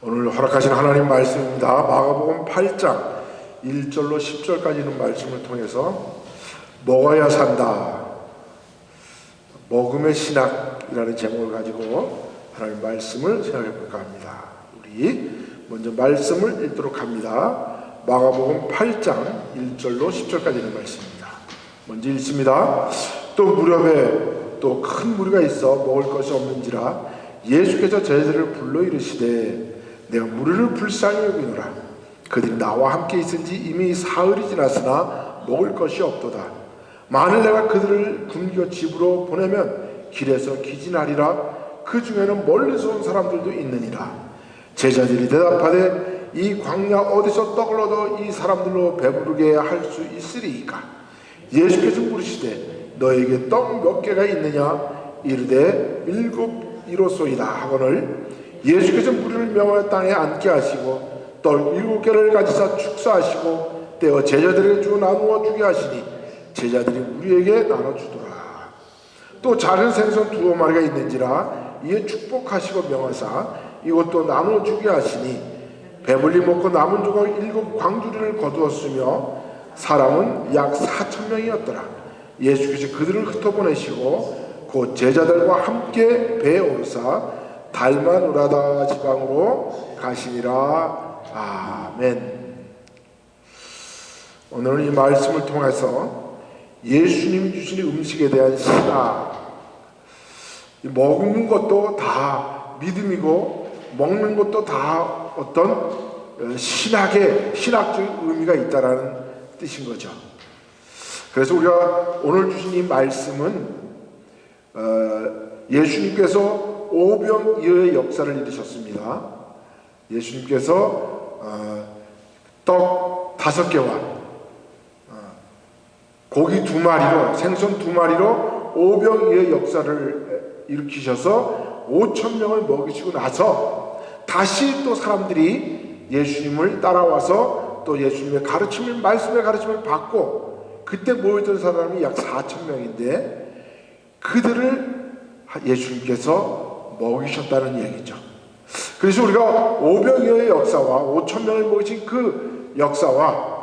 오늘 허락하신 하나님 말씀입니다. 마가복음 8장 1절로 10절까지 있는 말씀을 통해서 먹어야 산다, 먹음의 신학이라는 제목을 가지고 하나님 말씀을 생각해 볼까 합니다. 우리 먼저 말씀을 읽도록 합니다. 마가복음 8장 1절로 10절까지 있는 말씀입니다. 먼저 읽습니다. 또 무렵에 또 큰 무리가 있어 먹을 것이 없는지라 예수께서 제자들을 불러 이르시되 내가 무리를 불쌍히 여기노라. 그들이 나와 함께 있은지 이미 사흘이 지났으나 먹을 것이 없도다. 만일 내가 그들을 굶겨 집으로 보내면 길에서 기진하리라. 그 중에는 멀리서 온 사람들도 있느니라. 제자들이 대답하되 이 광야 어디서 떡을 얻어 이 사람들로 배부르게 할 수 있으리이까. 예수께서 물으시되 너에게 떡 몇 개가 있느냐. 이르되 7 이로소이다 하거늘 예수께서 무리를 명하여 땅에 앉게 하시고 떡 7개를 가지사 축사하시고 떼어 제자들에게 주어 나누어 주게 하시니 제자들이 무리에게 나눠주더라. 또 작은 생선 2마리가 있는지라 이에 축복하시고 명하사 이것도 나누어 주게 하시니 배불리 먹고 남은 조각 7 광주리를 거두었으며 사람은 약 4,000명이었더라. 예수께서 그들을 흩어보내시고 곧 제자들과 함께 배에 오르사 달마누라다 지방으로 가시니라. 아멘. 오늘은 이 말씀을 통해서 예수님이 주신 음식에 대한 신학, 먹는 것도 다 믿음이고 먹는 것도 다 어떤 신학적인 의미가 있다라는 뜻인 거죠. 그래서 우리가 오늘 주신 이 말씀은 예수님께서 오병이어의 역사를 이루셨습니다. 예수님께서 떡 5개와 고기 2마리로, 생선 2마리로 오병이어의 역사를 일으키셔서 5,000명을 먹이시고 나서 다시 또 사람들이 예수님을 따라와서 또 예수님의 가르침을, 말씀의 가르침을 받고 그때 모였던 사람이 약 4,000명인데 그들을 예수님께서 먹이셨다는 얘기죠. 그래서 우리가 오병이어의 역사와 5,000명을 먹이신 그 역사와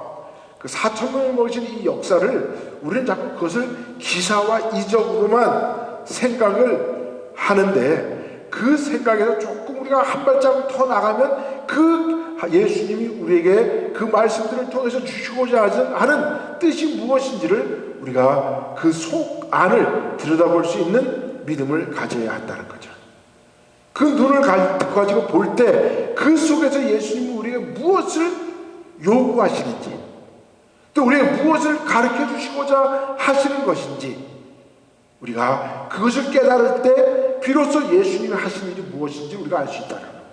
그 4,000명을 먹이신 이 역사를 우리는 자꾸 그것을 기사와 이적으로만 생각을 하는데 그 생각에서 조금 우리가 한 발자국 더 나가면 그 예수님이 우리에게 그 말씀들을 통해서 주시고자 하는 뜻이 무엇인지를 우리가 그 속 안을 들여다볼 수 있는 믿음을 가져야 한다는 거죠. 그 눈을 가지고 볼 때 그 속에서 예수님이 우리에게 무엇을 요구하시는지 또 우리에게 무엇을 가르쳐 주시고자 하시는 것인지 우리가 그것을 깨달을 때 비로소 예수님이 하신 일이 무엇인지 우리가 알 수 있다는 거예요.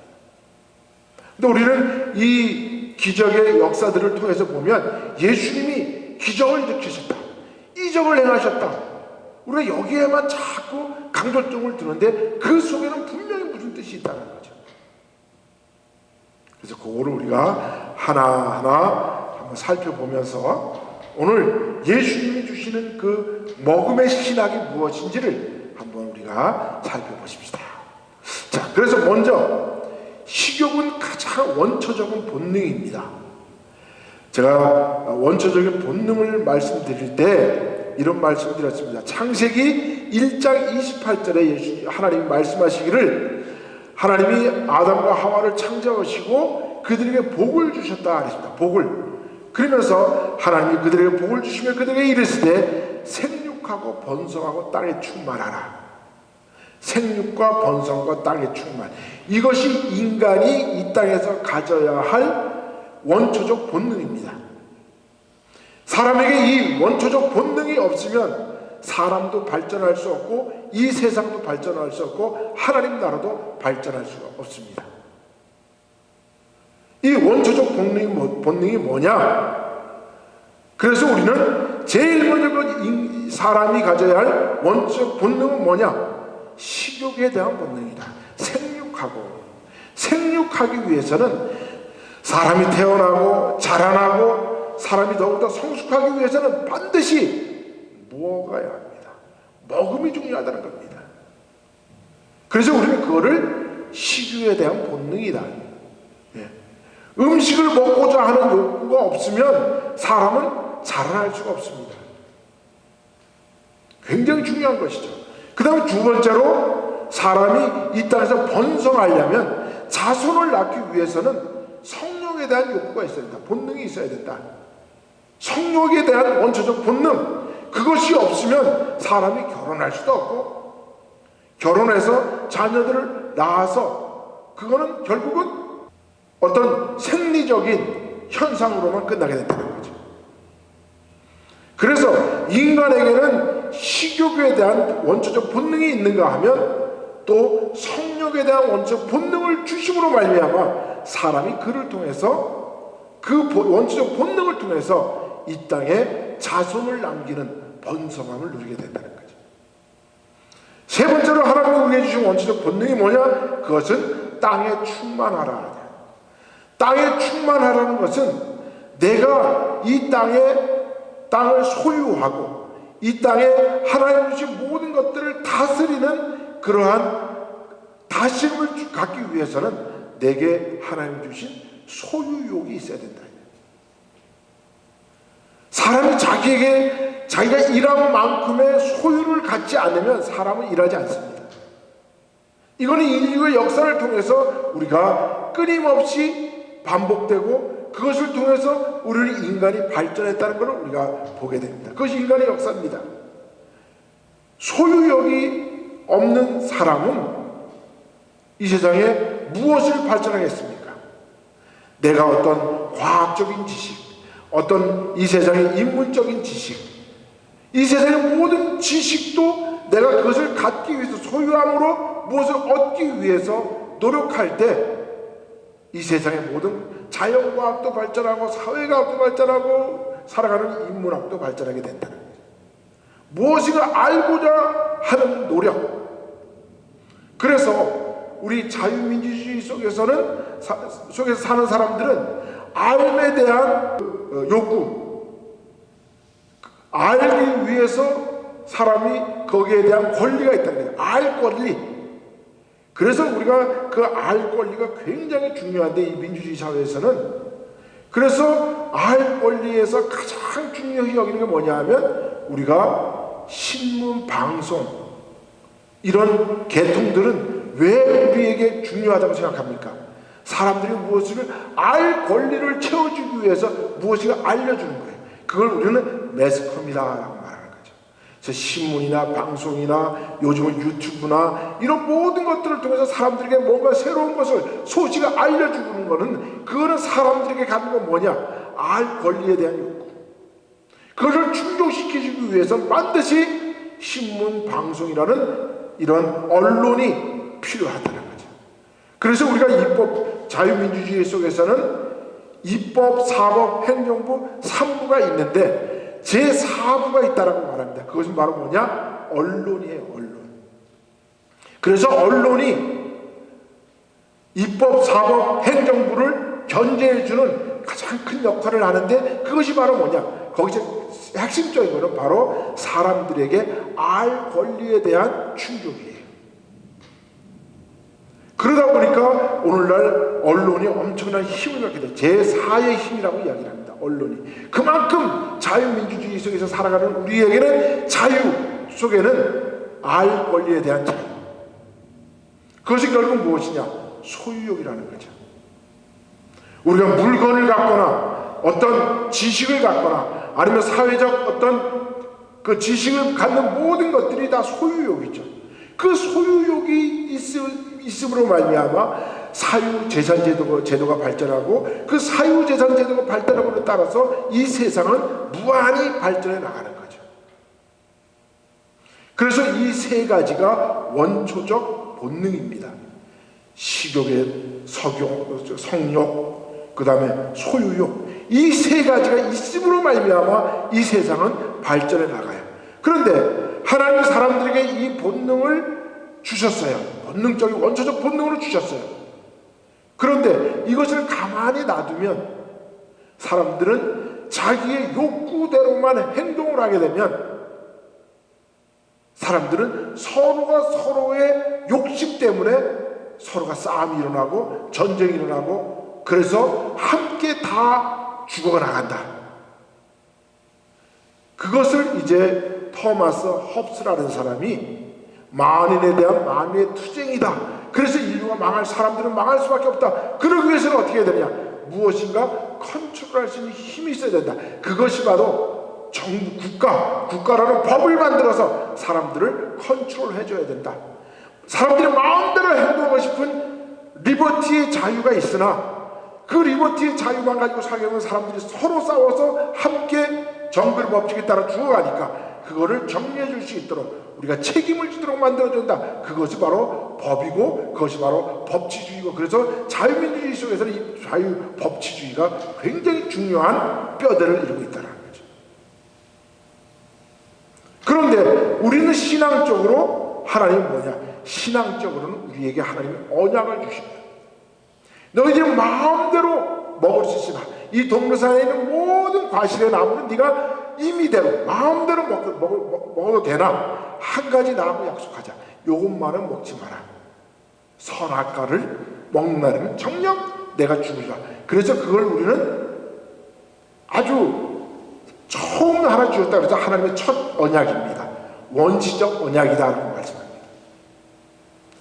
근데 우리는 이 기적의 역사들을 통해서 보면 예수님이 기적을 일으키셨다, 이적을 행하셨다, 우리가 여기에만 자꾸 강조점을 두는데 그 속에는 분명히 무슨 뜻이 있다는 거죠. 그래서 그거를 우리가 하나하나 한번 살펴보면서 오늘 예수님이 주시는 그 먹음의 신학이 무엇인지를 한번 우리가 살펴보십시다. 자, 그래서 먼저 식욕은 가장 원초적인 본능입니다. 제가 원초적인 본능을 말씀드릴 때 이런 말씀을 드렸습니다. 창세기 1장 28절에 하나님이 말씀하시기를 하나님이 아담과 하와를 창조하시고 그들에게 복을 주셨다 하셨습니다. 복을. 그러면서 하나님이 그들에게 복을 주시며 그들에게 이르시되 생육하고 번성하고 땅에 충만하라. 생육과 번성과 땅의 충만, 이것이 인간이 이 땅에서 가져야 할 원초적 본능입니다. 사람에게 이 원초적 본능이 없으면 사람도 발전할 수 없고 이 세상도 발전할 수 없고 하나님 나라도 발전할 수가 없습니다. 이 원초적 본능이 뭐냐? 그래서 우리는 제일 먼저 사람이 가져야 할 원초적 본능은 뭐냐? 식욕에 대한 본능이다. 생육하기 위해서는 사람이 태어나고 자라나고 사람이 더욱더 성숙하기 위해서는 반드시 먹어야 합니다. 먹음이 중요하다는 겁니다. 그래서 우리는 그거를 식욕에 대한 본능이다. 음식을 먹고자 하는 욕구가 없으면 사람은 자라날 수가 없습니다. 굉장히 중요한 것이죠. 그 다음에 두 번째로 사람이 이 땅에서 번성하려면 자손을 낳기 위해서는 성욕에 대한 욕구가 있어야 된다. 본능이 있어야 된다. 성욕에 대한 원초적 본능, 그것이 없으면 사람이 결혼할 수도 없고 결혼해서 자녀들을 낳아서 그거는 결국은 어떤 생리적인 현상으로만 끝나게 된다는 거죠. 그래서 인간에게는 식욕에 대한 원초적 본능이 있는가 하면 또 성욕에 대한 원초적 본능을 주심으로 말미암아 사람이 그를 통해서 그 원초적 본능을 통해서 이 땅에 자손을 남기는 번성함을 누리게 된다는 거죠. 세 번째로 하나님이 우리에게 주신 원초적 본능이 뭐냐? 그것은 땅에 충만하라. 땅에 충만하라는 것은 내가 이 땅을 소유하고 이 땅에 하나님 주신 모든 것들을 다스리는 그러한 다스림을 갖기 위해서는 내게 하나님 주신 소유욕이 있어야 된다. 사람이 자기가 일한 만큼의 소유를 갖지 않으면 사람은 일하지 않습니다. 이거는 인류의 역사를 통해서 우리가 끊임없이 반복되고 그것을 통해서 우리 인간이 발전했다는 것을 우리가 보게 됩니다. 그것이 인간의 역사입니다. 소유욕이 없는 사람은 이 세상에 무엇을 발전하겠습니까? 내가 어떤 과학적인 지식, 어떤 이 세상의 인문적인 지식, 이 세상의 모든 지식도 내가 그것을 갖기 위해서 소유함으로 무엇을 얻기 위해서 노력할 때 이 세상의 모든 자연과학도 발전하고 사회과학도 발전하고 살아가는 인문학도 발전하게 된다는 거예요. 무엇인가 알고자 하는 노력. 그래서 우리 자유민주주의 속에서 사는 사람들은 알에 대한 욕구, 알기 위해서 사람이 거기에 대한 권리가 있다는 거예요. 알 권리. 그래서 우리가 그 알 권리가 굉장히 중요한데 이 민주주의 사회에서는 그래서 알 권리에서 가장 중요히 여기는 게 뭐냐 하면 우리가 신문, 방송 이런 계통들은 왜 우리에게 중요하다고 생각합니까? 사람들이 무엇을 알 권리를 채워주기 위해서 무엇인가 알려주는 거예요. 그걸 우리는 매스컴이다라고 말하는 거죠. 그래서 신문이나 방송이나 요즘은 유튜브나 이런 모든 것들을 통해서 사람들에게 뭔가 새로운 것을 소식을 알려주는 거는 그거는 사람들에게 갖는 건 뭐냐? 알 권리에 대한 욕구. 그것을 충족시키기 위해서는 반드시 신문, 방송이라는 이런 언론이 필요하다는 거죠. 그래서 우리가 입법, 자유민주주의 속에서는 입법, 사법, 행정부 3부가 있는데 제4부가 있다라고 말합니다. 그것은 바로 뭐냐? 언론이에요. 언론. 그래서 언론이 입법, 사법, 행정부를 견제해주는 가장 큰 역할을 하는데 그것이 바로 뭐냐? 거기서 핵심적인 것은 바로 사람들에게 알 권리에 대한 충족이에요. 그러다 보니까 오늘날 언론이 엄청난 힘을 갖게 돼요. 제4의 힘이라고 이야기를 합니다. 언론이. 그만큼 자유민주주의 속에서 살아가는 우리에게는 자유 속에는 알 권리에 대한 자유. 그것이 결국 무엇이냐? 소유욕이라는 거죠. 우리가 물건을 갖거나 어떤 지식을 갖거나 아니면 사회적 어떤 그 지식을 갖는 모든 것들이 다 소유욕이죠. 그 소유욕이 있음으로 말미암아 사유재산제도가 발전하고 그 사유재산제도가 발전함으로 따라서 이 세상은 무한히 발전해 나가는 거죠. 그래서 이 세 가지가 원초적 본능입니다. 식욕의 성욕, 그 다음에 소유욕, 이 세 가지가 있음으로 말미암아 이 세상은 발전해 나가요. 그런데 하나님이 사람들에게 이 본능을 주셨어요. 본능적인 원초적 본능으로 주셨어요. 그런데 이것을 가만히 놔두면 사람들은 자기의 욕구대로만 행동을 하게 되면 사람들은 서로가 서로의 욕심 때문에 서로가 싸움이 일어나고 전쟁이 일어나고 그래서 함께 다 죽어나간다. 그것을 이제 토마스 홉스라는 사람이 만인에 대한 만인의 투쟁이다. 그래서 인류가 망할, 사람들은 망할 수밖에 없다. 그러기 위해서는 어떻게 해야 되냐? 무엇인가 컨트롤할 수 있는 힘이 있어야 된다. 그것이 바로 정부, 국가라는 법을 만들어서 사람들을 컨트롤해 줘야 된다. 사람들이 마음대로 행동하고 싶은 리버티의 자유가 있으나 그 리버티의 자유만 가지고 살려면 사람들이 서로 싸워서 함께 정글 법칙에 따라 죽어가니까 그거를 정리해 줄 수 있도록 우리가 책임을 지도록 만들어준다. 그것이 바로 법이고 그것이 바로 법치주의고, 그래서 자유민주주의 속에서는 이 자유법치주의가 굉장히 중요한 뼈대를 이루고 있다는 거죠. 그런데 우리는 신앙적으로 하나님은 뭐냐? 신앙적으로는 우리에게 하나님이 언약을 주십니다. 너희들이 마음대로 먹을 수 있으나 이 동료산에 있는 모든 과실의 나무는 네가 임의대로 마음대로 먹어도 되나 한 가지 나하고 약속하자. 요것만은 먹지 마라. 선악과를 먹는 날에는 정녕 내가 죽으리라. 그래서 그걸 우리는 아주 처음 하나 주었다 그래서 하나님의 첫 언약입니다. 원시적 언약이다라고 말씀합니다.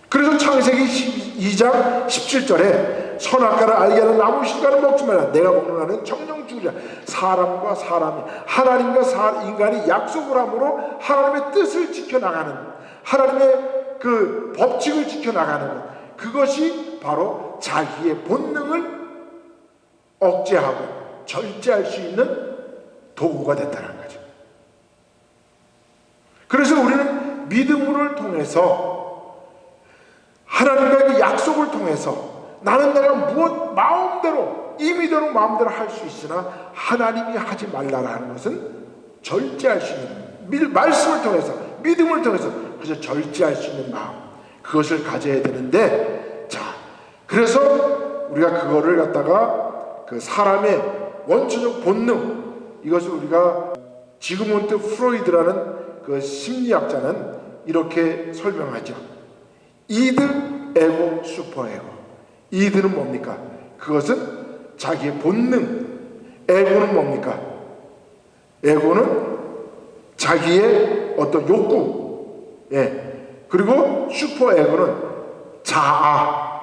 그래서 창세기 2장 17절에 선악과를 알게 하는 나무 실과를 먹지 말라. 내가 먹는 날은 정녕 죽으리라. 사람과 사람이, 하나님과 인간이 약속을 함으로 하나님의 뜻을 지켜나가는, 하나님의 그 법칙을 지켜나가는 것, 그것이 바로 자기의 본능을 억제하고 절제할 수 있는 도구가 됐다는 거죠. 그래서 우리는 믿음을 통해서 하나님과의 그 약속을 통해서 나는 내가 무엇 마음대로 임의대로 마음대로 할 수 있으나 하나님이 하지 말라라는 것은 절제할 수 있는 말씀을 통해서 믿음을 통해서 그래서 절제할 수 있는 마음, 그것을 가져야 되는데, 자 그래서 우리가 그거를 갖다가 그 사람의 원초적 본능, 이것을 우리가 지그문트 프로이드라는 그 심리학자는 이렇게 설명하죠. 이드, 에고, 슈퍼에고. 이드는 뭡니까? 그것은 자기의 본능. 에고는 뭡니까? 에고는 자기의 어떤 욕구. 예. 그리고 슈퍼에고는 자아.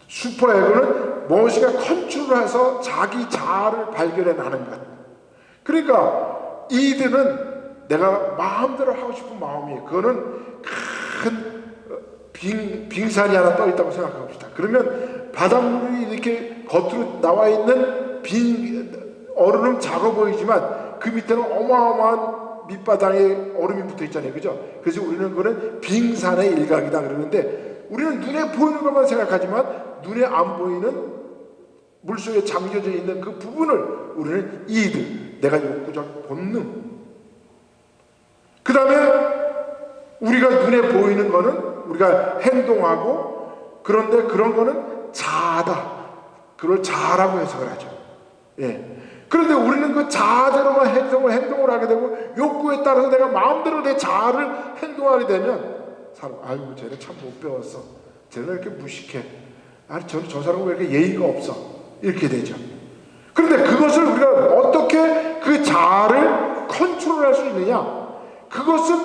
슈퍼에고는 무엇인가 컨트롤해서 자기 자아를 발견해내는 것. 그러니까 이드는 내가 마음대로 하고 싶은 마음이에요. 그거는 큰 빙산이 하나 떠 있다고 생각합시다. 그러면 바닷물이 이렇게 겉으로 나와 있는 얼음은 작아 보이지만 그 밑에는 어마어마한 밑바닥에 얼음이 붙어 있잖아요. 그죠? 그래서 우리는 그거는 빙산의 일각이다 그러는데, 우리는 눈에 보이는 것만 생각하지만 눈에 안 보이는 물속에 잠겨져 있는 그 부분을 우리는 이드, 내가 욕구적 본능. 그 다음에 우리가 눈에 보이는 거는 우리가 행동하고, 그런데 그런 거는 자아다. 그걸 자아라고 해석을 하죠. 예. 그런데 우리는 그 자아대로만 행동을 하게 되고 욕구에 따라서 내가 마음대로 내 자아를 행동하게 되면 사람, 아이고 쟤는 참 못 배웠어. 쟤는 왜 이렇게 무식해. 아니 저 사람은 왜 이렇게 예의가 없어. 이렇게 되죠. 그런데 그것을 우리가 어떻게 그 자아를 컨트롤할 수 있느냐? 그것은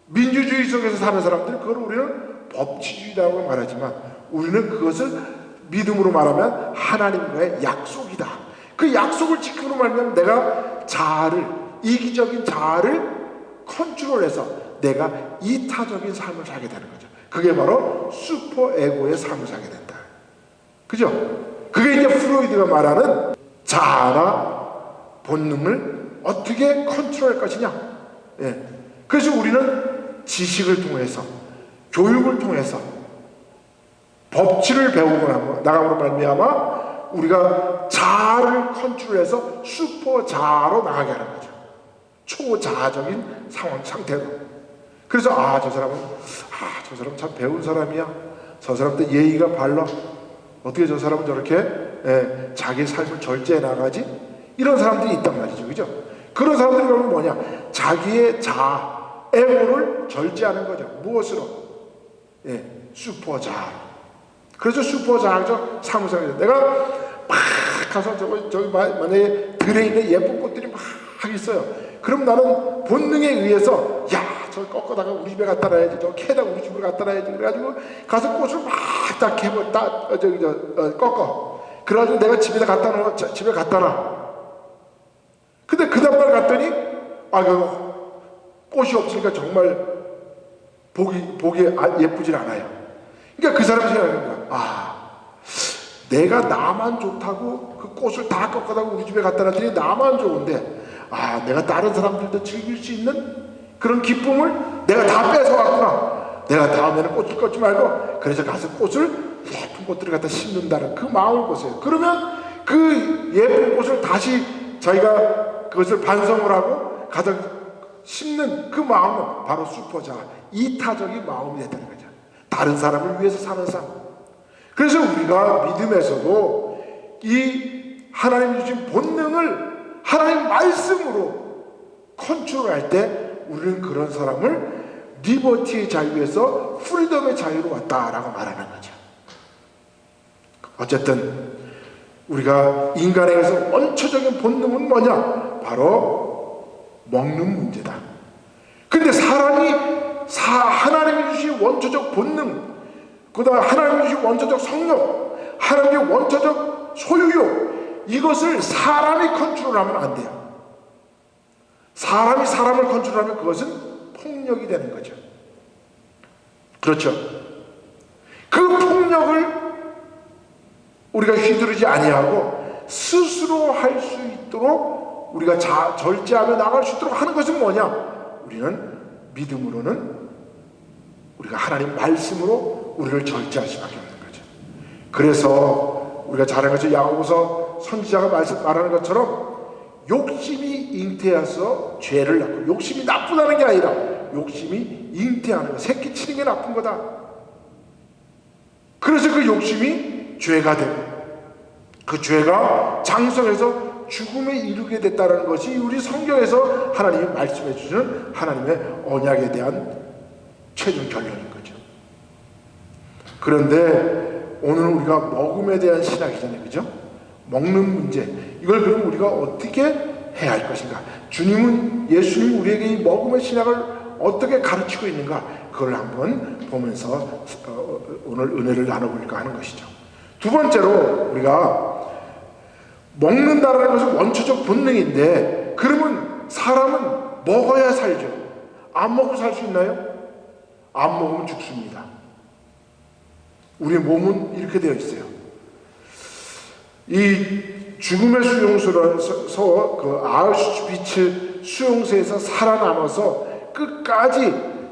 민주주의 속에서 사는 사람들은 그걸 우리는 법치주의라고 말하지만, 우리는 그것을 믿음으로 말하면 하나님과의 약속이다. 그 약속을 지키고 말면 내가 자아를, 이기적인 자아를 컨트롤해서 내가 이타적인 삶을 살게 되는 거죠. 그게 바로 슈퍼에고의 삶을 살게 된다. 그죠? 그게 이제 프로이드가 말하는 자아나 본능을 어떻게 컨트롤할 것이냐. 예. 그래서 우리는 지식을 통해서, 교육을 통해서, 법칙을 배우고 나감으로 말미암아 우리가 자아를 컨트롤해서 슈퍼 자아로 나가게 하는 거죠. 초자아적인 상태로. 그래서 저 사람은 참 배운 사람이야. 저 사람도 예의가 발라. 어떻게 저 사람은 저렇게 자기 삶을 절제해 나가지? 이런 사람들이 있단 말이죠. 그죠? 그런 사람들이 그러면 뭐냐? 자기의 자아, 에고를 절제하는 거죠. 무엇으로? 슈퍼 자아. 그래서 슈퍼장학적 사무장이죠. 내가 막 가서 저기 만약에 들에 있는 예쁜 꽃들이 막 있어요. 그럼 나는 본능에 의해서 저 꺾어다가 우리 집에 갖다 놔야지, 저 캐다가 우리 집으로 갖다 놔야지. 그래가지고 가서 꽃을 막 꺾어. 그래가지고 내가 집에 갖다 놔. 근데 그 다음날 갔더니 꽃이 없으니까 정말 보기 예쁘질 않아요. 그러니까 그 사람이 생각하는 거야. 내가 나만 좋다고 그 꽃을 다 꺾어다가 우리 집에 갖다 놨더니 나만 좋은데 내가 다른 사람들도 즐길 수 있는 그런 기쁨을 내가 다 뺏어갔구나. 내가 다음에는 꽃을 꺾지 말고 그래서 가서 예쁜 꽃들을 갖다 심는다는 그 마음을 보세요. 그러면 그 예쁜 꽃을 다시 자기가 그것을 반성을 하고 가서 심는 그 마음은 바로 슈퍼자, 이타적인 마음이 됐다는 거죠. 다른 사람을 위해서 사는 삶. 그래서 우리가 믿음에서도 이 하나님 주신 본능을 하나님 말씀으로 컨트롤할 때 우리는 그런 사람을 리버티의 자유에서 프리덤의 자유로 왔다라고 말하는 거죠. 어쨌든 우리가 인간에게서 원초적인 본능은 뭐냐? 바로 먹는 문제다. 근데 사람이 하나님이 주신 원초적 본능, 그다음 하나님이 주신 원초적 성욕, 하나님의 원초적 소유욕, 이것을 사람이 컨트롤하면 안 돼요. 사람이 사람을 컨트롤하면 그것은 폭력이 되는 거죠. 그렇죠? 그 폭력을 우리가 휘두르지 아니하고 스스로 할 수 있도록 우리가 절제하며 나갈 수 있도록 하는 것은 뭐냐? 우리는 믿음으로는 우리가 하나님 말씀으로 우리를 절제할 수밖에 없는 거죠. 그래서 우리가 잘 아는 것처럼 야고보서 선지자가 말하는 것처럼 욕심이 잉태해서 죄를 낳고, 욕심이 나쁘다는 게 아니라 욕심이 잉태하는 거, 새끼 치는 게 나쁜 거다. 그래서 그 욕심이 죄가 되고 그 죄가 장성해서 죽음에 이르게 됐다는 것이 우리 성경에서 하나님이 말씀해 주시는 하나님의 언약에 대한 최종 결론인 거죠. 그런데 오늘 우리가 먹음에 대한 신학이잖아요. 그죠? 먹는 문제, 이걸 그럼 우리가 어떻게 해야 할 것인가? 예수님 우리에게 이 먹음의 신학을 어떻게 가르치고 있는가? 그걸 한번 보면서 오늘 은혜를 나눠볼까 하는 것이죠. 두 번째로 우리가 먹는다라는 것은 원초적 본능인데, 그러면 사람은 먹어야 살죠. 안 먹고 살 수 있나요? 안 먹으면 죽습니다. 우리 몸은 이렇게 되어 있어요. 이 죽음의 수용소에서 그 아우슈비츠 수용소에서 살아남아서 끝까지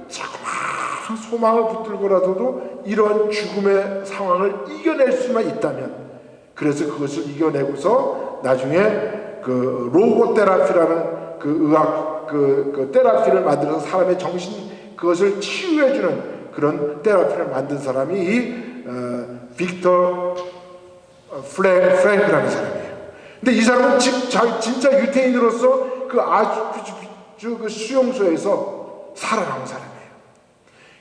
자꾸만 소망을 붙들고라도 이런 죽음의 상황을 이겨낼 수만 있다면, 그래서 그것을 이겨내고서 나중에 그 로고테라피라는 그 의학 그 테라피를 만들어서 사람의 정신 그것을 치유해주는 그런 테라피를 만든 사람이 이 빅터 프랭크라는 사람이에요. 근데 이 사람은 진짜 유태인으로서 그 아주피주 그 수용소에서 살아남은 사람이에요.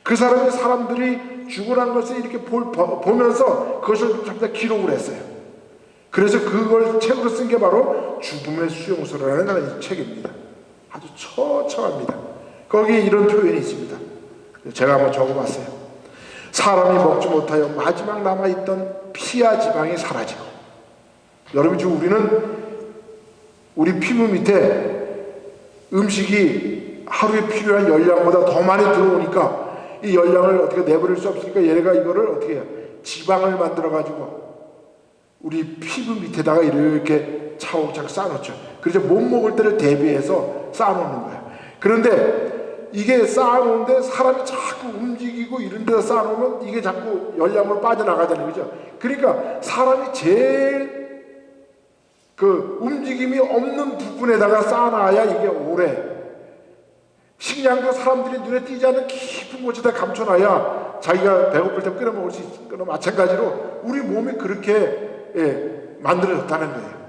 그 사람이 사람들이 죽어난 것을 이렇게 보면서 그것을 전부 다 기록을 했어요. 그래서 그걸 책으로 쓴 게 바로 죽음의 수용소라는 책입니다. 아주 처참합니다. 거기에 이런 표현이 있습니다. 제가 한번 적어봤어요. 사람이 먹지 못하여 마지막 남아있던 피와 지방이 사라지고, 여러분 지금 우리 피부 밑에 음식이 하루에 필요한 열량보다 더 많이 들어오니까 이 열량을 어떻게 내버릴 수 없으니까 얘네가 이거를 어떻게 해요? 지방을 만들어 가지고 우리 피부 밑에다가 이렇게 차곡차곡 쌓아놓죠. 그래서 못 먹을 때를 대비해서 쌓아놓는 거예요. 그런데 이게 쌓아놓는데 사람이 자꾸 움직이고 이런 데다 쌓아놓으면 이게 자꾸 열량으로 빠져나가잖아요. 그죠? 그러니까 사람이 제일 그 움직임이 없는 부분에다가 쌓아놔야 이게 오래, 식량도 사람들이 눈에 띄지 않는 깊은 곳에다 감춰놔야 자기가 배고플 때 끓여 먹을 수 있는 거나 마찬가지로 우리 몸이 그렇게 만들어졌다는 거예요.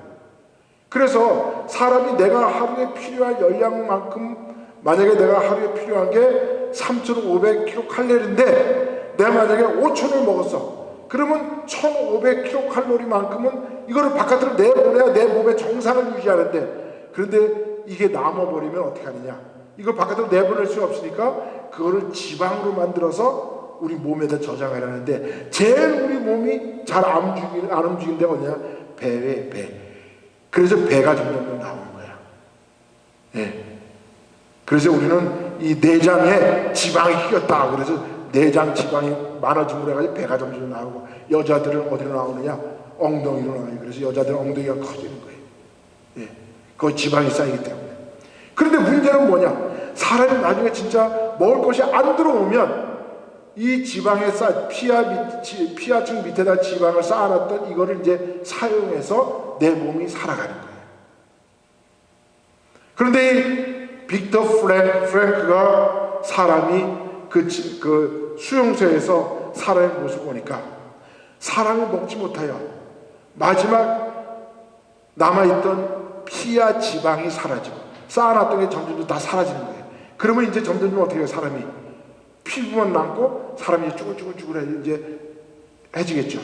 그래서 사람이 내가 하루에 필요한 열량만큼, 만약에 내가 하루에 필요한 게 3,500kcal인데 내가 만약에 5,000을 먹었어. 그러면 1500kcal만큼은 이거를 바깥으로 내보내야 내 몸의 정상을 유지하는데, 그런데 이게 남아버리면 어떻게 하느냐? 이걸 바깥으로 내보낼 수 없으니까 그거를 지방으로 만들어서 우리 몸에다 저장하려는데, 제일 우리 몸이 잘 안 움직이는 데가 어디냐? 배에 배. 그래서 배가 점점 나오는 거야. 예. 그래서 우리는 이 내장에 지방이 끼었다. 그래서 내장 지방이 많아짐으로 해가지고 배가 점점 나오고, 여자들은 어디로 나오느냐? 엉덩이로 나와요. 그래서 여자들은 엉덩이가 커지는 거예요. 예. 그 지방이 쌓이기 때문에. 그런데 문제는 뭐냐? 사람이 나중에 진짜 먹을 것이 안 들어오면 이 지방에 피하층 밑에다 지방을 쌓아놨던 이거를 이제 사용해서 내 몸이 살아가는 거예요. 그런데 이 빅터 프랭크가 사람이 그 수용소에서 사람의 모습을 보니까 사람이 먹지 못하여 마지막 남아있던 피와 지방이 사라지고 쌓아놨던 게 점점 다 사라지는 거예요. 그러면 이제 점점 어떻게 해요? 사람이 피부만 남고 사람이 쭈글쭈글 이제 해지겠죠.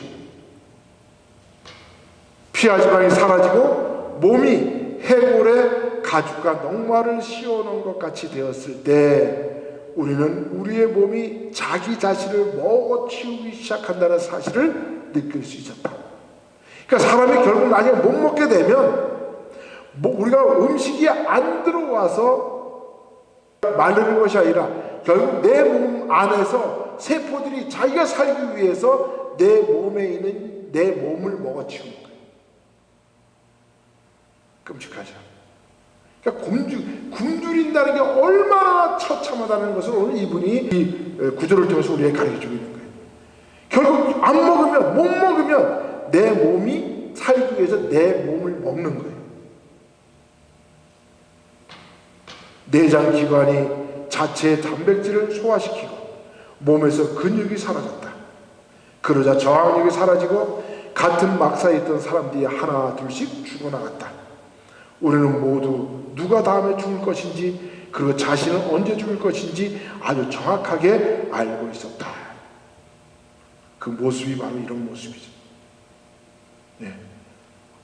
피와 지방이 사라지고 몸이 해골에 가죽과 넉마를 씌워놓은 것 같이 되었을 때 우리는 우리의 몸이 자기 자신을 먹어치우기 시작한다는 사실을 느낄 수 있었다. 그러니까 사람이 결국 나중에 못 먹게 되면 우리가 음식이 안 들어와서 마르는 것이 아니라 결국 내 몸 안에서 세포들이 자기가 살기 위해서 내 몸에 있는 내 몸을 먹어치우는 거예요. 끔찍하죠. 그러니까 굶주린다는 게 얼마나 처참하다는 것을 오늘 이분이 이 구절을 통해서 우리에게 가르쳐주고 있는 거예요. 결국 안 먹으면, 못 먹으면 내 몸이 살기 위해서 내 몸을 먹는 거예요. 내장기관이 자체의 단백질을 소화시키고 몸에서 근육이 사라졌다. 그러자 저항력이 사라지고 같은 막사에 있던 사람들이 하나 둘씩 죽어나갔다. 우리는 모두 누가 다음에 죽을 것인지, 그리고 자신은 언제 죽을 것인지 아주 정확하게 알고 있었다. 그 모습이 바로 이런 모습이죠. 네.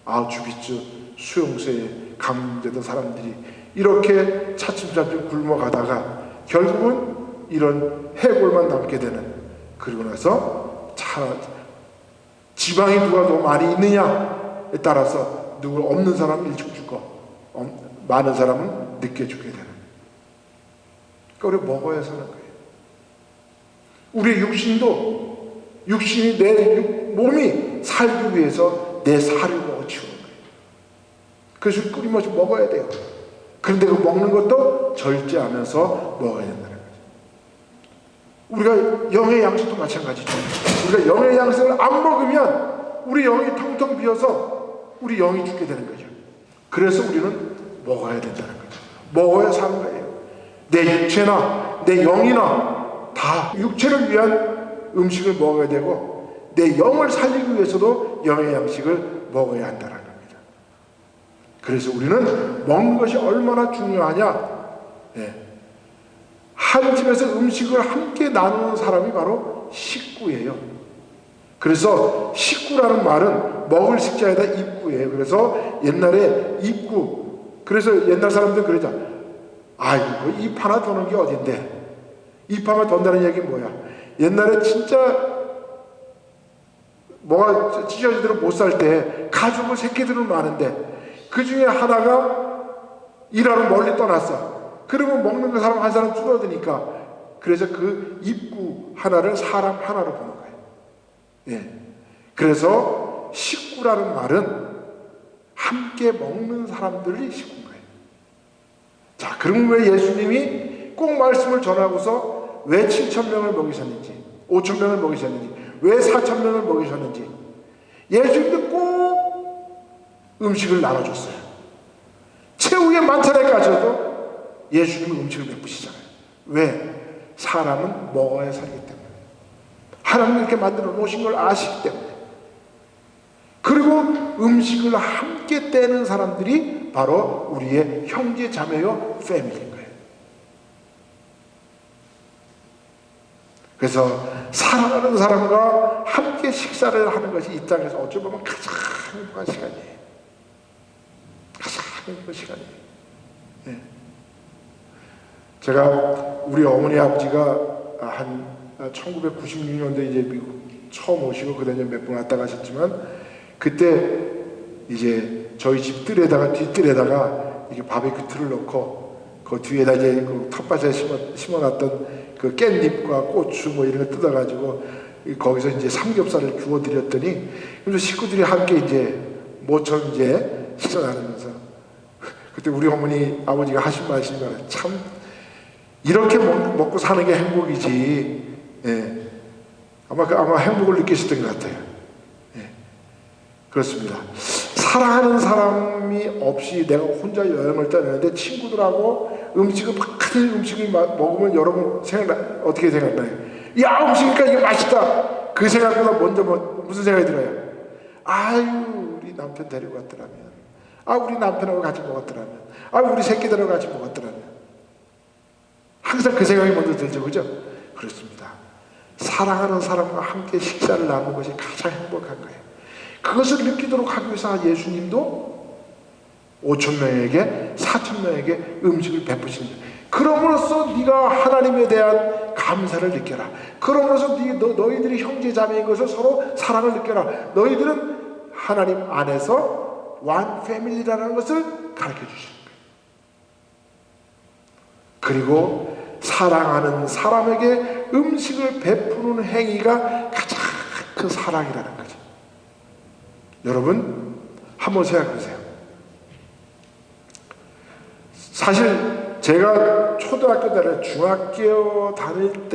아우슈비츠 수용소에 감금되던 사람들이 이렇게 차츰차츰 굶어가다가 결국은 이런 해골만 남게 되는, 그리고 나서 지방이 누가 더 많이 있느냐에 따라서 누구 없는 사람은 일찍 죽고 많은 사람은 늦게 죽게 되는. 그러니까 우리 먹어야 사는 거예요. 우리 육신이 내 몸이 살기 위해서 내 살을 먹어치우는 거예요. 그래서 끊임없이 먹어야 돼요. 그런데 그 먹는 것도 절제하면서 먹어야 된다는 거죠. 우리가 영의 양식도 마찬가지죠. 우리가 영의 양식을 안 먹으면 우리 영이 텅텅 비어서 우리 영이 죽게 되는 거죠. 그래서 우리는 먹어야 된다는 거죠. 먹어야 사는 거예요. 내 육체나 내 영이나 다 육체를 위한 음식을 먹어야 되고, 내 영을 살리기 위해서도 영의 양식을 먹어야 한다는 겁니다. 그래서 우리는 먹는 것이 얼마나 중요하냐. 네. 한 집에서 음식을 함께 나누는 사람이 바로 식구예요. 그래서 식구라는 말은 먹을 식자에다 입구예요. 그래서 옛날에 입구, 그래서 옛날 사람들은 그러자, 아이고 입 하나 도는 게 어딘데. 입 하나 돈다는 얘기는 뭐야? 옛날에 진짜 뭐가 찢어지도록 못 살 때 가족을 새끼들은 많은데 그 중에 하나가 일하러 멀리 떠났어. 그러면 먹는 그 사람 한 사람 줄어드니까, 그래서 그 입구 하나를 사람 하나로 보는 거예요. 예. 그래서 식구라는 말은 함께 먹는 사람들이 식구인 거예요. 자, 그럼 왜 예수님이 꼭 말씀을 전하고서 왜 7,000명을 먹이셨는지, 5,000명을 먹이셨는지, 왜 4,000명을 먹이셨는지, 예수님도 꼭 음식을 나눠줬어요. 최후의 만찬에까지도 예수님은 음식을 베푸시잖아요. 왜? 사람은 먹어야 살기 때문에. 하나님이 이렇게 만들어 놓으신 걸 아시기 때문에. 그리고 음식을 함께 떼는 사람들이 바로 우리의 형제 자매요 패밀리인 거예요. 그래서 사랑하는 사람과 함께 식사를 하는 것이 이 땅에서 어찌 보면 가장 행복한 시간이에요. 가장 행복한 시간이에요. 네. 제가 우리 어머니 아버지가 한 1996년도에 이제 미국 처음 오시고 그다음에 몇 번 왔다 가셨지만, 그때 이제 저희 집 뜰에다가 뒷뜰에다가 이렇게 바베큐 틀을 놓고 그 뒤에다 이제 그 텃밭에 심어놨던 그 깻잎과 고추 뭐 이런 거 뜯어가지고 거기서 이제 삼겹살을 구워드렸더니, 그래서 식구들이 함께 이제 모처럼 이제 식사 나누면서 그때 우리 어머니 아버지가 하신 말씀이 참 이렇게 먹고 사는 게 행복이지. 예. 아마 행복을 느끼셨던 것 같아요. 예. 그렇습니다. 사랑하는 사람이 없이 내가 혼자 여행을 다녔는데 친구들하고 음식을 많은 음식을 먹으면 여러분 어떻게 생각나요? 야, 음식이니까 이게 맛있다. 그 생각보다 먼저 무슨 생각이 들어요? 아유, 우리 남편 데리고 갔더라면, 아, 우리 남편하고 같이 먹었더라면, 아, 우리 새끼들하고 같이 먹었더라면. 항상 그 생각이 먼저 들죠, 그죠? 그렇습니다. 사랑하는 사람과 함께 식사를 나누는 것이 가장 행복한 거예요. 그것을 느끼도록 하기 위해서 예수님도 5,000명에게 4,000명에게 음식을 베푸시는 거예요. 그럼으로써 네가 하나님에 대한 감사를 느껴라. 그럼으로써 너희들이 형제자매인 것을 서로 사랑을 느껴라. 너희들은 하나님 안에서 one family라는 것을 가르쳐 주시는 거예요. 그리고 사랑하는 사람에게 음식을 베푸는 행위가 가장 큰 사랑이라는 거죠. 여러분 한번 생각해 보세요. 사실 제가 초등학교 다닐 중학교 다닐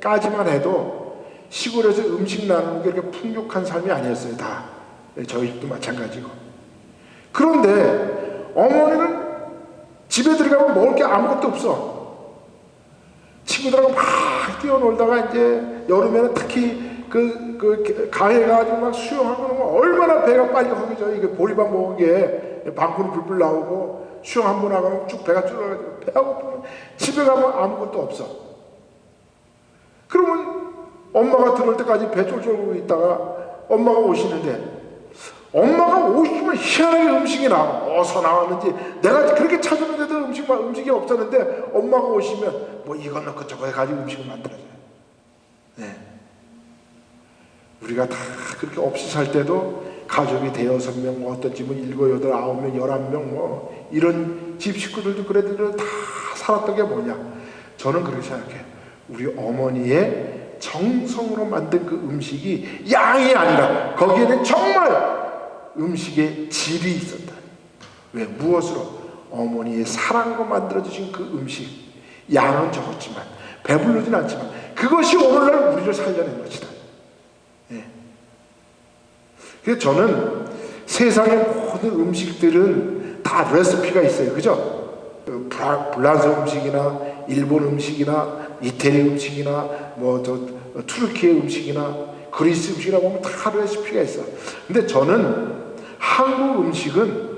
때까지만 해도 시골에서 음식 나누는 게 그렇게 풍족한 삶이 아니었어요. 다 저희 집도 마찬가지고. 그런데 어머니는 집에 들어가면 먹을 게 아무것도 없어. 친구들하고 막 뛰어놀다가 이제 여름에는 특히 그 가해 가지고 막 수영하고 그러면 얼마나 배가 빨리 허기져요. 이게 보리밥 먹은 게 방구는 불불 나오고 수영 한 번 하고 쭉 배가 줄어가지고 배가 고프면 집에 가면 아무것도 없어. 그러면 엄마가 들어올 때까지 배 쫄쫄 있다가 엄마가 오시는데, 엄마가 오시면 희한하게 음식이 나와. 어디서 나왔는지 내가 그렇게 찾았는데도 음식이 없었는데 엄마가 오시면 뭐 이거 넣고 저거 해가지고 음식을 만들어줘요. 네. 우리가 다 그렇게 없이 살 때도 가족이 대여섯 명, 뭐 어떤 집은 7, 8, 9명, 11명 뭐 이런 집 식구들도 그래도 다 살았던 게 뭐냐? 저는 그렇게 생각해요. 우리 어머니의 정성으로 만든 그 음식이 양이 아니라 거기에는 정말 음식의 질이 있었다. 왜? 무엇으로? 어머니의 사랑으로 만들어주신 그 음식. 양은 적었지만 배불르진 않지만 그것이 오늘날 우리를 살려낸 것이다. 예. 그래서 저는 세상의 모든 음식들은 다 레시피가 있어요. 그죠? 프랑스 음식이나 일본 음식이나 이태리 음식이나 뭐 투르키의 음식이나 그리스 음식이나 보면 다 레시피가 있어. 근데 저는 한국 음식은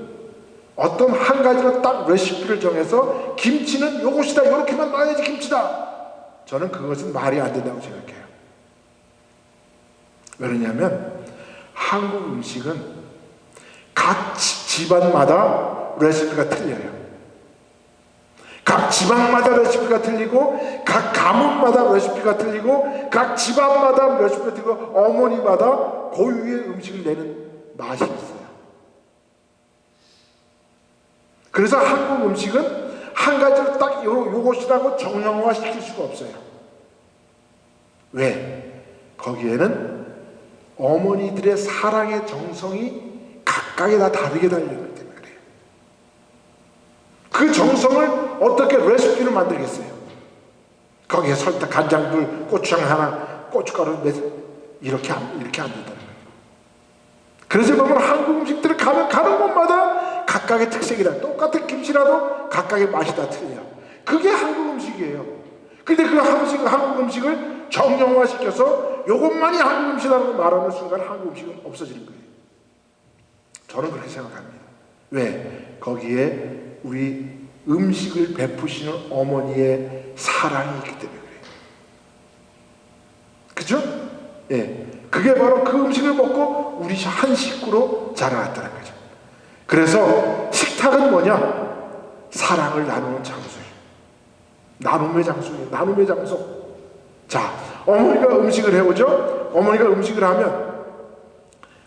어떤 한 가지로 딱 레시피를 정해서 김치는 요것이다, 요렇게만 넣어야지 김치다, 저는 그것은 말이 안 된다고 생각해요. 왜냐하면 한국 음식은 각 집안마다 레시피가 틀려요. 각 지방마다 레시피가 틀리고 각 가문마다 레시피가 틀리고 각 집안마다 레시피가 틀리고 어머니마다 고유의 음식을 내는 맛이 있어요. 그래서 한국 음식은 한 가지로 딱 요것이라고 정형화 시킬 수가 없어요. 왜? 거기에는 어머니들의 사랑의 정성이 각각이 다 다르게 달려있기 때문에 그래요. 그 정성을 어떻게 레시피를 만들겠어요? 거기에 설탕, 간장불, 고추장 하나, 고춧가루 몇, 이렇게 안 된다는 거예요. 그래서 보면 한국 음식들을 가는 곳마다 각각의 특색이다. 똑같은 김치라도 각각의 맛이 다 틀려. 그게 한국 음식이에요. 근데 그 한국 음식을 정형화시켜서 요것만이 한국 음식이라고 말하는 순간 한국 음식은 없어지는 거예요. 저는 그렇게 생각합니다. 왜? 거기에 우리 음식을 베푸시는 어머니의 사랑이 있기 때문에 그래요. 그죠? 예. 그게 바로 그 음식을 먹고 우리 한 식구로 자라났다는 거죠. 그래서 식탁은 뭐냐? 사랑을 나누는 장소예요. 나눔의 장소예요. 나눔의 장소. 자, 어머니가 음식을 해오죠? 어머니가 음식을 하면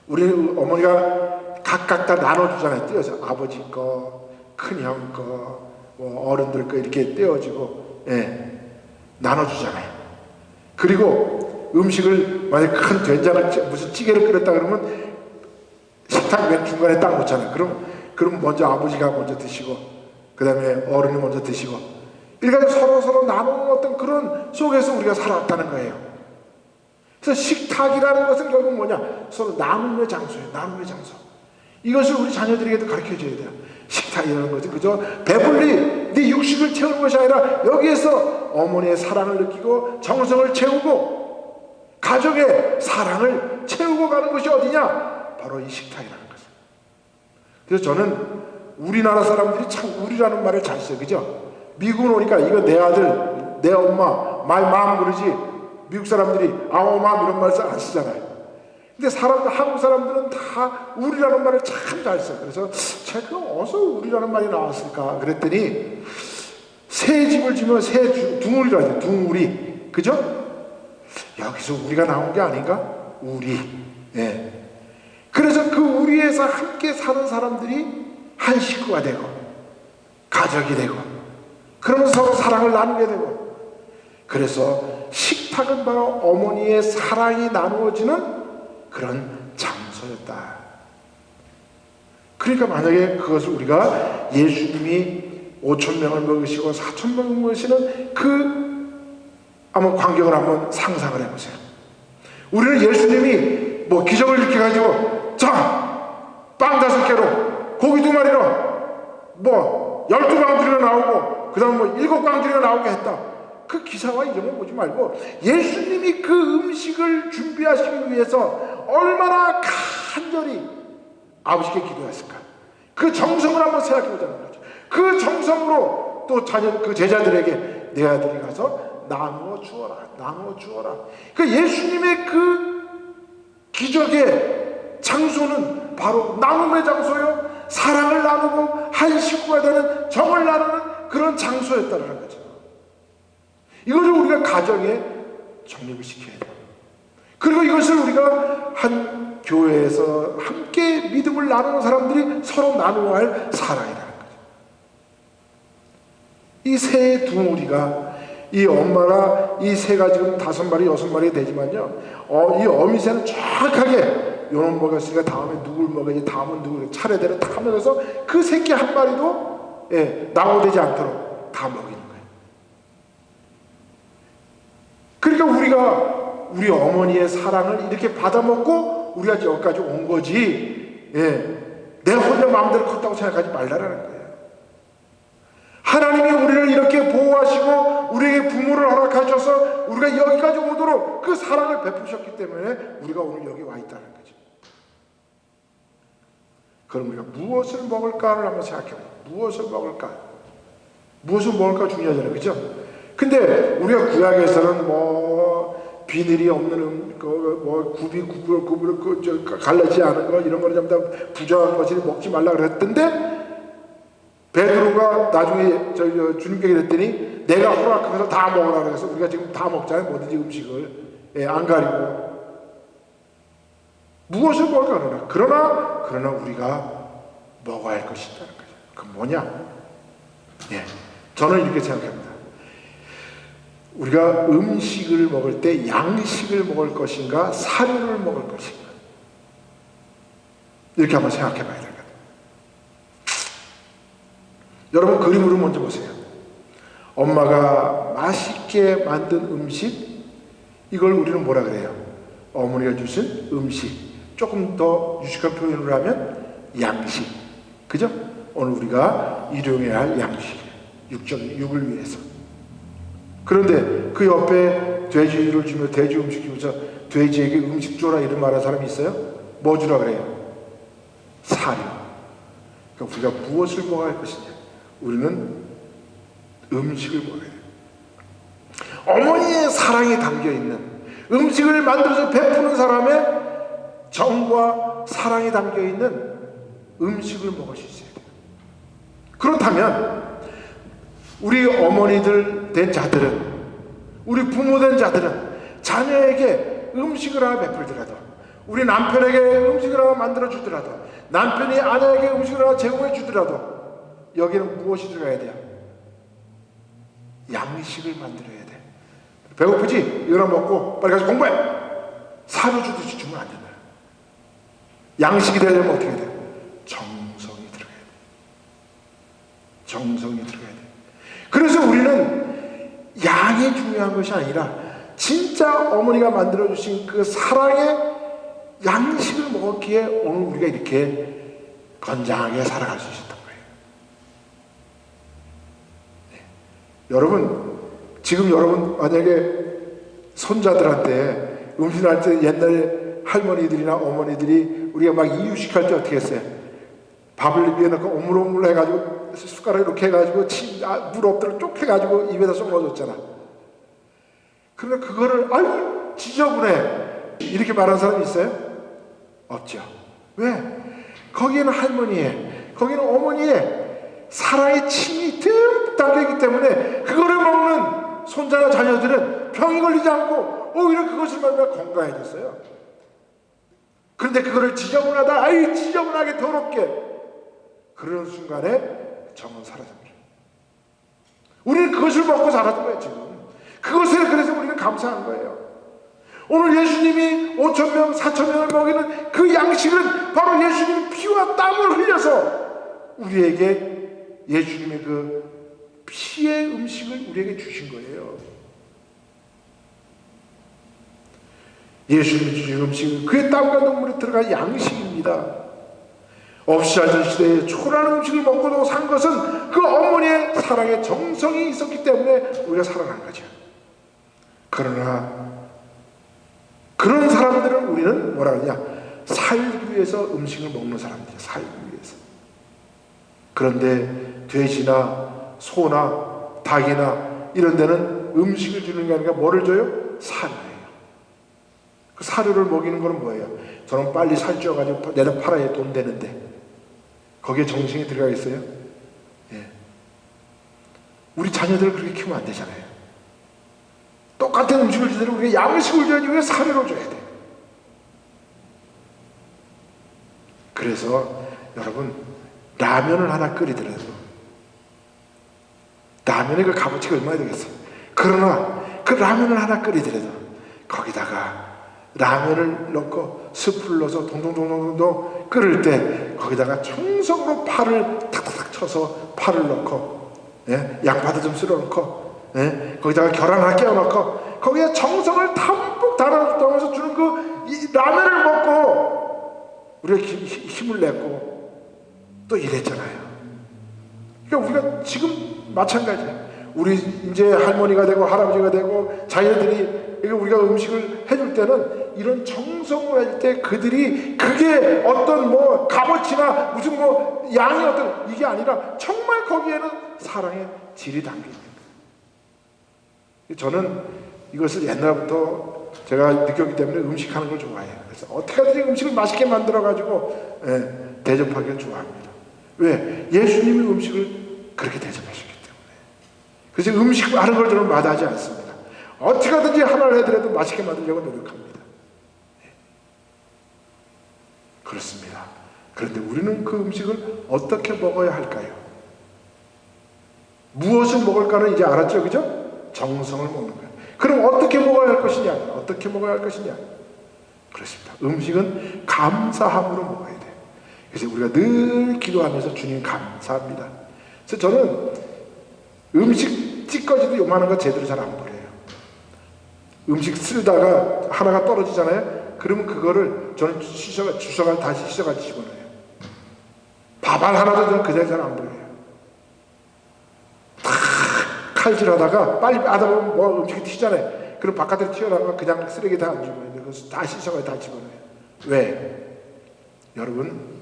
우리 어머니가 각각 다 나눠주잖아요. 떼어서 아버지 거, 큰형 거, 뭐 어른들 거 이렇게 떼어지고, 예, 나눠주잖아요. 그리고 음식을 만약 큰 된장을 무슨 찌개를 끓였다 그러면 식탁 맨 중간에 딱 놓잖아요. 그럼 먼저 아버지가 먼저 드시고, 그 다음에 어른이 먼저 드시고, 이렇게 서로 나누는 어떤 그런 속에서 우리가 살아왔다는 거예요. 그래서 식탁이라는 것은 결국 뭐냐? 서로 나눔의 장소예요. 나눔의 장소. 이것을 우리 자녀들에게도 가르쳐줘야 돼요. 식탁이라는 것은 그저 배불리 네 육식을 채우는 것이 아니라 여기에서 어머니의 사랑을 느끼고 정성을 채우고 가족의 사랑을 채우고 가는 것이 어디냐? 바로 이 식탁이라는 거죠. 그래서 저는 우리나라 사람들이 참 우리라는 말을 잘 써요. 그죠? 미국 오니까 이거 내 아들, 내 엄마, my mom 그러지 미국 사람들이 our mom 이런 말 안 쓰잖아요. 근데 한국 사람들은 다 우리라는 말을 참 잘 써요. 그래서 제가 어디서 우리라는 말이 나왔을까 그랬더니 새 집을 지면 새 둥우리라 해요. 둥우리. 그죠? 여기서 우리가 나온 게 아닌가? 우리. 예. 그래서 그 우리에서 함께 사는 사람들이 한 식구가 되고 가족이 되고 그러면서 서로 사랑을 나누게 되고 그래서 식탁은 바로 어머니의 사랑이 나누어지는 그런 장소였다. 그러니까 만약에 그것을 우리가 예수님이 5,000명을 먹으시고 4,000명을 먹으시는 아마 광경을 한번 상상을 해보세요. 우리는 예수님이 뭐 기적을 일으켜가지고 자! 빵 5개로 고기 2마리로 뭐 12광주리가 나오고 그 다음 뭐 7광주리가 나오게 했다. 그 기사와 이런 거 보지 말고 예수님이 그 음식을 준비하시기 위해서 얼마나 간절히 아버지께 기도했을까. 그 정성을 한번 생각해 보자는 거죠. 그 정성으로 또 그 제자들에게 내 아들이 가서 나누어 주어라. 그 예수님의 그 기적의 장소는 바로 나눔의 장소요. 사랑을 나누고 한 식구가 되는 정을 나누는 그런 장소였다는 거죠. 이것을 우리가 가정에 정립을 시켜야 돼요. 그리고 이것을 우리가 한 교회에서 함께 믿음을 나누는 사람들이 서로 나누어야 할 사랑이라는 거죠. 이 새 둥우리가 이 엄마가 이 새가 지금 5마리 6마리 되지만요, 이 어미새는 정확하게 요놈 먹었으니까 다음에 누굴 먹어야지, 다음은 누굴 차례대로 다 먹어서 그 새끼 한 마리도 낙오되지 않도록 다 먹이는 거예요. 그러니까 우리가 우리 어머니의 사랑을 이렇게 받아먹고 우리가 여기까지 온 거지, 내 혼자 마음대로 컸다고 생각하지 말라라는 거예요. 하나님이 우리를 이렇게 보호하시고 우리에게 부모를 허락하셔서 우리가 여기까지 오도록 그 사랑을 베푸셨기 때문에 우리가 오늘 여기 와 있다는 거죠. 그럼 우리가 무엇을 먹을까를 한번 생각해보자. 무엇을 먹을까 중요하잖아요. 그죠? 근데 우리가 구약에서는 뭐 비늘이 없는 굽이 갈라지지 않은 거 이런 거는 전부 다 부정한 것을 먹지 말라 그랬던데 베드로가 나중에 주님께 그랬더니 내가 허락해서 다 먹으라 그래서 우리가 지금 다 먹잖아요. 뭐든지 음식을 안 가리고 무엇을 먹을까 그러나 우리가 먹어야 할 것이 있다는 거죠. 그건 뭐냐? 저는 이렇게 생각합니다. 우리가 음식을 먹을 때 양식을 먹을 것인가 사료를 먹을 것인가 이렇게 한번 생각해 봐야 되거든요. 여러분 그림으로 먼저 보세요. 엄마가 맛있게 만든 음식, 이걸 우리는 뭐라 그래요? 어머니가 주신 음식. 조금 더 유식한 표현을 하면 양식. 그죠? 오늘 우리가 일용해야 할 양식, 육을 위해서. 그런데 그 옆에 돼지를 주며 돼지 음식 주면서 돼지에게 음식 줘라 이런 말하는 사람이 있어요? 뭐 주라 그래요? 사료. 그러니까 우리가 무엇을 먹어야 할 것이냐? 우리는 음식을 먹어야 돼요. 어머니의 사랑이 담겨있는 음식을 만들어서 베푸는 사람의 정과 사랑이 담겨있는 음식을 먹을 수 있어야 돼요. 그렇다면 우리 어머니들 된 자들은, 우리 부모 된 자들은 자녀에게 음식을 하나 베풀더라도, 우리 남편에게 음식을 하나 만들어 주더라도, 남편이 아내에게 음식을 하나 제공해 주더라도 여기는 무엇이 들어가야 돼요? 양식을 만들어야 돼. 배고프지? 이거 하나 먹고 빨리 가서 공부해! 사료 주듯이 주면 안 된다. 양식이 되려면 어떻게 해야 돼요? 정성이 들어가야 돼. 정성이 들어가야 돼. 그래서 우리는 양이 중요한 것이 아니라 진짜 어머니가 만들어주신 그 사랑의 양식을 먹었기에 오늘 우리가 이렇게 건장하게 살아갈 수 있었던 거예요. 네. 여러분, 지금 여러분 만약에 손자들한테 음식할 때 옛날에 할머니들이나 어머니들이 우리가 막 이유식할 때 어떻게 했어요? 밥을 위에 넣고 오물오물 해가지고 숟가락 이렇게 해가지고 물 없도록 쪽 해가지고 입에다 쏟아줬잖아. 그러나 그거를 아유 지저분해 이렇게 말하는 사람이 있어요? 없죠. 왜? 거기에는 할머니의, 거기는 어머니의 사랑의 침이 듬뿍 담겨있기 때문에 그거를 먹는 손자나 자녀들은 병이 걸리지 않고 오히려 그것을 말하면 건강해졌어요. 그런데 그거를 지저분하다, 아이 지저분하게 더럽게 그러는 순간에 정은 사라집니다. 우리는 그것을 먹고 살았던 거예요. 지금 그것을 그래서 우리는 감사한 거예요. 오늘 예수님이 5,000명 4,000명을 먹이는 그 양식은 바로 예수님이 피와 땀을 흘려서 우리에게 예수님의 그 피의 음식을 우리에게 주신 거예요. 예수님이 주신 음식은 그의 땀과 눈물이 들어간 양식입니다. 없이 살던 시대에 초라한 음식을 먹고도 산 것은 그 어머니의 사랑의 정성이 있었기 때문에 우리가 살아난 거죠. 그러나 그런 사람들은 우리는 뭐라 그러냐, 살기 위해서 음식을 먹는 사람들이에요. 살기 위해서. 그런데 돼지나 소나 닭이나 이런 데는 음식을 주는 게 아니라 뭐를 줘요? 사료예요. 그 사료를 먹이는 거는 뭐예요? 저는 빨리 살쪄가지고 내년 팔아야 돈 되는데 거기에 정신이 들어가 있어요? 예. 우리 자녀들을 그렇게 키우면 안 되잖아요. 똑같은 음식을 주더라도 우리가 양식을 줘야지 왜 사료를 줘야 돼? 그래서 여러분 라면을 하나 끓이더라도 라면의 그 값어치가 얼마나 되겠어요? 그러나 그 라면을 하나 끓이더라도 거기다가 라면을 넣고 스프를 넣어서 동동동동동 끓을 때 거기다가 정성으로 파를 탁탁탁 쳐서 파를 넣고, 예? 양파도 좀 쓸어 넣고, 예? 거기다가 계란 하나 끼워 넣고 거기에 정성을 담뿍 달아서 주는 그 이 라면을 먹고 우리가 힘을 냈고 또 이랬잖아요. 그러니까 우리가 지금 마찬가지예요. 우리 이제 할머니가 되고 할아버지가 되고 자녀들이 우리가 음식을 해줄 때는 이런 정성을 할 때 그들이 그게 어떤 뭐 값어치나 무슨 뭐 양이 어떤 이게 아니라 정말 거기에는 사랑의 질이 담겨 있는 거예요. 저는 이것을 옛날부터 제가 느꼈기 때문에 음식하는 걸 좋아해요. 그래서 어떻게 하든지 음식을 맛있게 만들어 가지고 대접하기를 좋아합니다. 왜? 예수님이 음식을 그렇게 대접하셨기 때문에. 그래서 음식 하는 걸 저는 마다하지 않습니다. 어떻게 하든지 하나를 해드려도 맛있게 만들려고 노력합니다. 그렇습니다. 그런데 우리는 그 음식을 어떻게 먹어야 할까요? 무엇을 먹을까는 이제 알았죠, 그죠? 정성을 먹는 거예요. 그럼 어떻게 먹어야 할 것이냐? 어떻게 먹어야 할 것이냐? 그렇습니다. 음식은 감사함으로 먹어야 돼요. 그래서 우리가 늘 기도하면서 주님 감사합니다. 그래서 저는 음식 찌꺼기도 요만한 거 제대로 잘 안 버려요. 음식 쓰다가 하나가 떨어지잖아요. 그러면 그거를 저는 주워가 다시 씻어가지고 집어넣어요. 밥알 하나도 저는 그대로 잘 안 버려요. 탁 칼질하다가 빨리 하다 보면 뭐 음식이 튀잖아요. 그럼 바깥으로 튀어나가면 그냥 쓰레기 다 안 집어넣어요. 그래서 다 씻어가지고 다 집어넣어요. 왜? 여러분,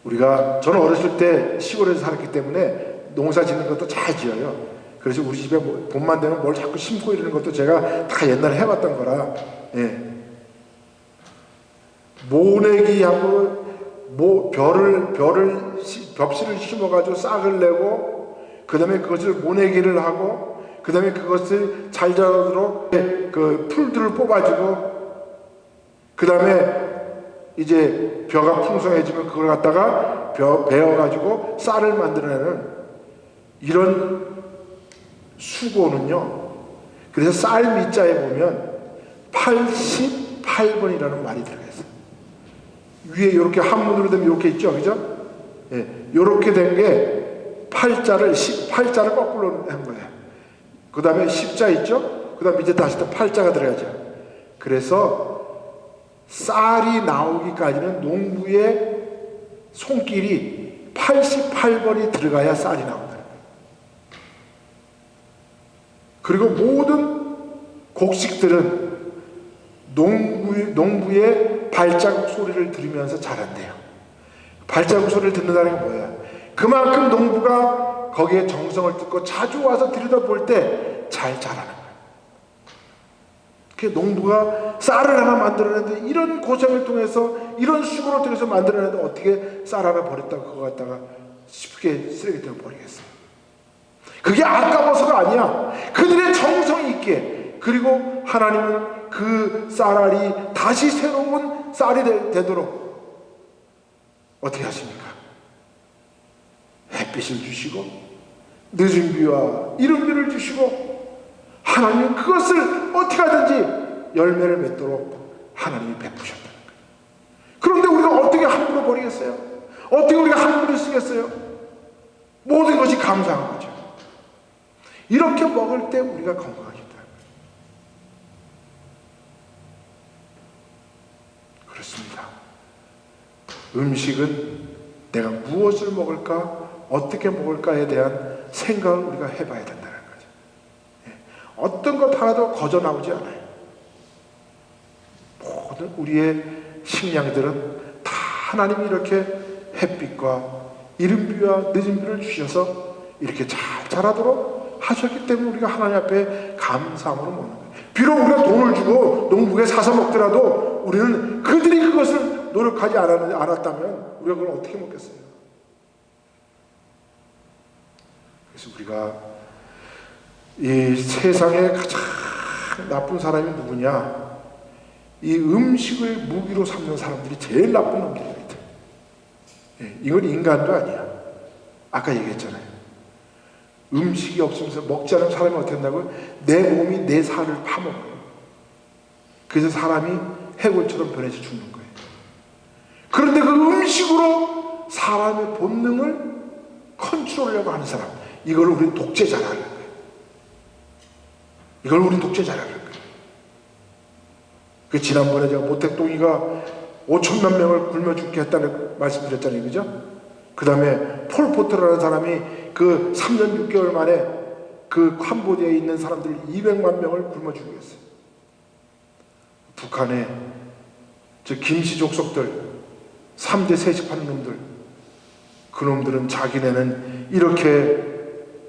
우리가 저는 어렸을 때 시골에서 살았기 때문에 농사 짓는 것도 잘 지어요. 그래서 우리 집에 봄만 되면 뭘 자꾸 심고 이러는 것도 제가 다 옛날에 해봤던 거라. 예. 모내기하고 벽실을 심어가지고 싹을 내고, 그 다음에 그것을 모내기를 하고, 그 다음에 그것을 잘 자라도록 그 풀들을 뽑아주고, 그 다음에 이제 벼가 풍성해지면 그걸 갖다가 베어가지고 쌀을 만들어내는 이런 수고는요. 그래서 쌀 밑자에 보면 88번이라는 말이 들어가 있어요. 위에 이렇게 한문으로 되면 이렇게 있죠, 그죠? 예, 이렇게 된 게 팔자를 거꾸로 한 거예요. 그 다음에 10자 있죠? 그 다음에 이제 다시 또 8자가 들어가죠. 그래서 쌀이 나오기까지는 농부의 손길이 88번이 들어가야 쌀이 나온다. 그리고 모든 곡식들은 농부의 발자국 소리를 들으면서 자란대요. 발자국 소리를 듣는다는 게 뭐야? 그만큼 농부가 거기에 정성을 듣고 자주 와서 들여다볼 때 잘 자라는 거예요. 그 농부가 쌀을 하나 만들어내는데 이런 고생을 통해서, 이런 수고를 통해서 만들어내는데 어떻게 쌀 하나 버렸다고 그거 갖다가 쉽게 쓰레기통에 버리겠어요? 그게 아까워서가 아니야. 그들의 정성이 있기에. 그리고 하나님은 그 쌀알이 다시 새로운 쌀이 되도록 어떻게 하십니까? 햇빛을 주시고 늦은 비와 이른 비를 주시고, 하나님은 그것을 어떻게 하든지 열매를 맺도록 하나님이 베푸셨다는 거예요. 그런데 우리가 어떻게 함부로 버리겠어요? 어떻게 우리가 함부로 쓰겠어요? 모든 것이 감사한 거죠. 이렇게 먹을 때 우리가 건강하겠다. 그렇습니다. 음식은 내가 무엇을 먹을까, 어떻게 먹을까에 대한 생각을 우리가 해봐야 된다는 거죠. 어떤 것 하나도 거저 나오지 않아요. 모든 우리의 식량들은 다 하나님이 이렇게 햇빛과 이른 비와 늦은 비를 주셔서 이렇게 잘 자라도록 하셨기 때문에 우리가 하나님 앞에 감사함으로 먹는 거예요. 비록 우리가 돈을 주고 농부에 사서 먹더라도 우리는 그들이 그것을 노력하지 않았다면 우리가 그걸 어떻게 먹겠어요? 그래서 우리가 이 세상에 가장 나쁜 사람이 누구냐? 이 음식을 무기로 삼는 사람들이 제일 나쁜 놈들입니다. 이건 인간도 아니야. 아까 얘기했잖아요. 음식이 없으면서 먹지 않으면 사람이 어떻게 한다고요? 내 몸이 내 살을 파먹어요. 그래서 사람이 해골처럼 변해서 죽는 거예요. 그런데 그 음식으로 사람의 본능을 컨트롤하려고 하는 사람, 이걸 우리는 독재자라는 거예요. 이걸 우리는 독재자라는 거예요. 그 지난번에 제가 모택동이가 5천만 명을 굶어 죽게 했다는 말씀드렸잖아요, 그죠? 그 다음에 폴포트라는 사람이 그 3년 6개월 만에 그 캄보디아에 있는 사람들 200만 명을 굶어 죽였어요. 북한에 저 김씨 족속들 3대 세습하는 놈들, 그 놈들은 자기네는 이렇게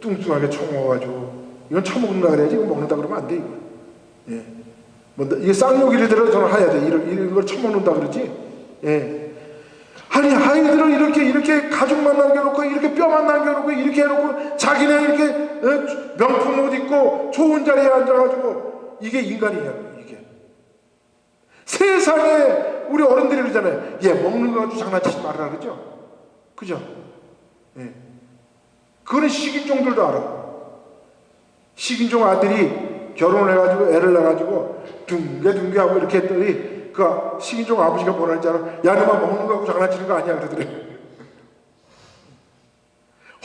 뚱뚱하게 쳐먹어가지고 이건 처먹는다 그래야지, 이거 먹는다 그러면 안 돼, 이거. 예. 뭐 이게 쌍욕이를 들어 저는 해야 돼. 이런 걸 처먹는다 그러지. 예. 아니 아이들을 이렇게 가죽만 남겨놓고 이렇게 뼈만 남겨놓고 이렇게 해놓고 자기네 이렇게 명품 옷 입고 좋은 자리에 앉아가지고 이게 인간이냐고. 이게 세상에 우리 어른들이 그러잖아요. 예, 먹는 거 가지고 장난치지 말라 그러죠. 그죠? 예. 그거는 식인종들도 알아. 식인종 아들이 결혼을 해가지고 애를 낳아가지고 둥개둥개 하고 이렇게 했더니 그 식인종 아버지가 뭐라 했지 알아? 야, 너만 먹는 거 하고 장난치는 거 아니야 그러더래.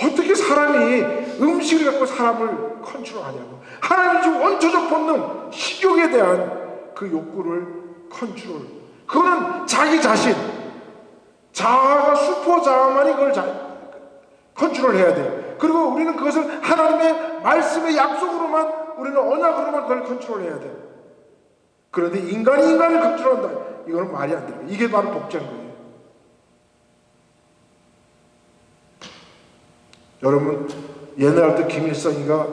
어떻게 사람이 음식을 갖고 사람을 컨트롤하냐고. 하나님이 지금 원초적 본능, 식욕에 대한 그 욕구를 컨트롤. 그거는 자기 자신, 자아가 슈퍼 자아만이 그걸 컨트롤해야 돼요. 그리고 우리는 그것을 하나님의 말씀의 약속으로만, 우리는 언약으로만 그걸 컨트롤해야 돼요. 그런데 인간이 인간을 컨트롤한다. 이거는 말이 안 돼요. 이게 바로 독재인 거예요. 여러분, 옛날부터 김일성이가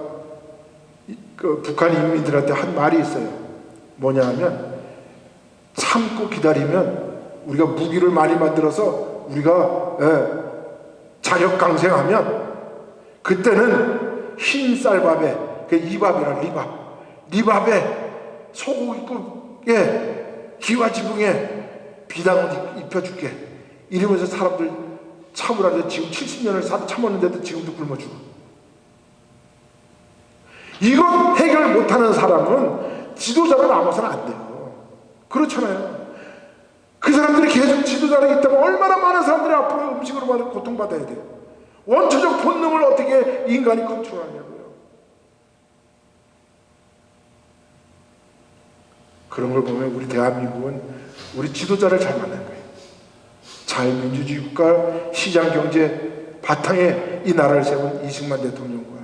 그 북한 인민들한테 한 말이 있어요. 뭐냐 하면, 참고 기다리면 우리가 무기를 많이 만들어서 우리가 자력 강생하면 그때는 흰 쌀밥에, 그 이밥이라 리밥에 소고기국에 기와 지붕에 비단옷 입혀줄게 이러면서 사람들 참으라는데 지금 70년을 참았는데도 지금도 굶어 죽어. 이건 해결 못하는 사람은 지도자가 남아서는 안 돼요. 그렇잖아요. 그 사람들이 계속 지도자가 있다면 얼마나 많은 사람들이 앞으로 음식으로 받아 고통받아야 돼요. 원초적 본능을 어떻게 인간이 컨트롤하냐고요. 그런 걸 보면 우리 대한민국은 우리 지도자를 잘 만난 거예요. 자유민주주의 국가 시장경제 바탕에 이 나라를 세운 이승만 대통령과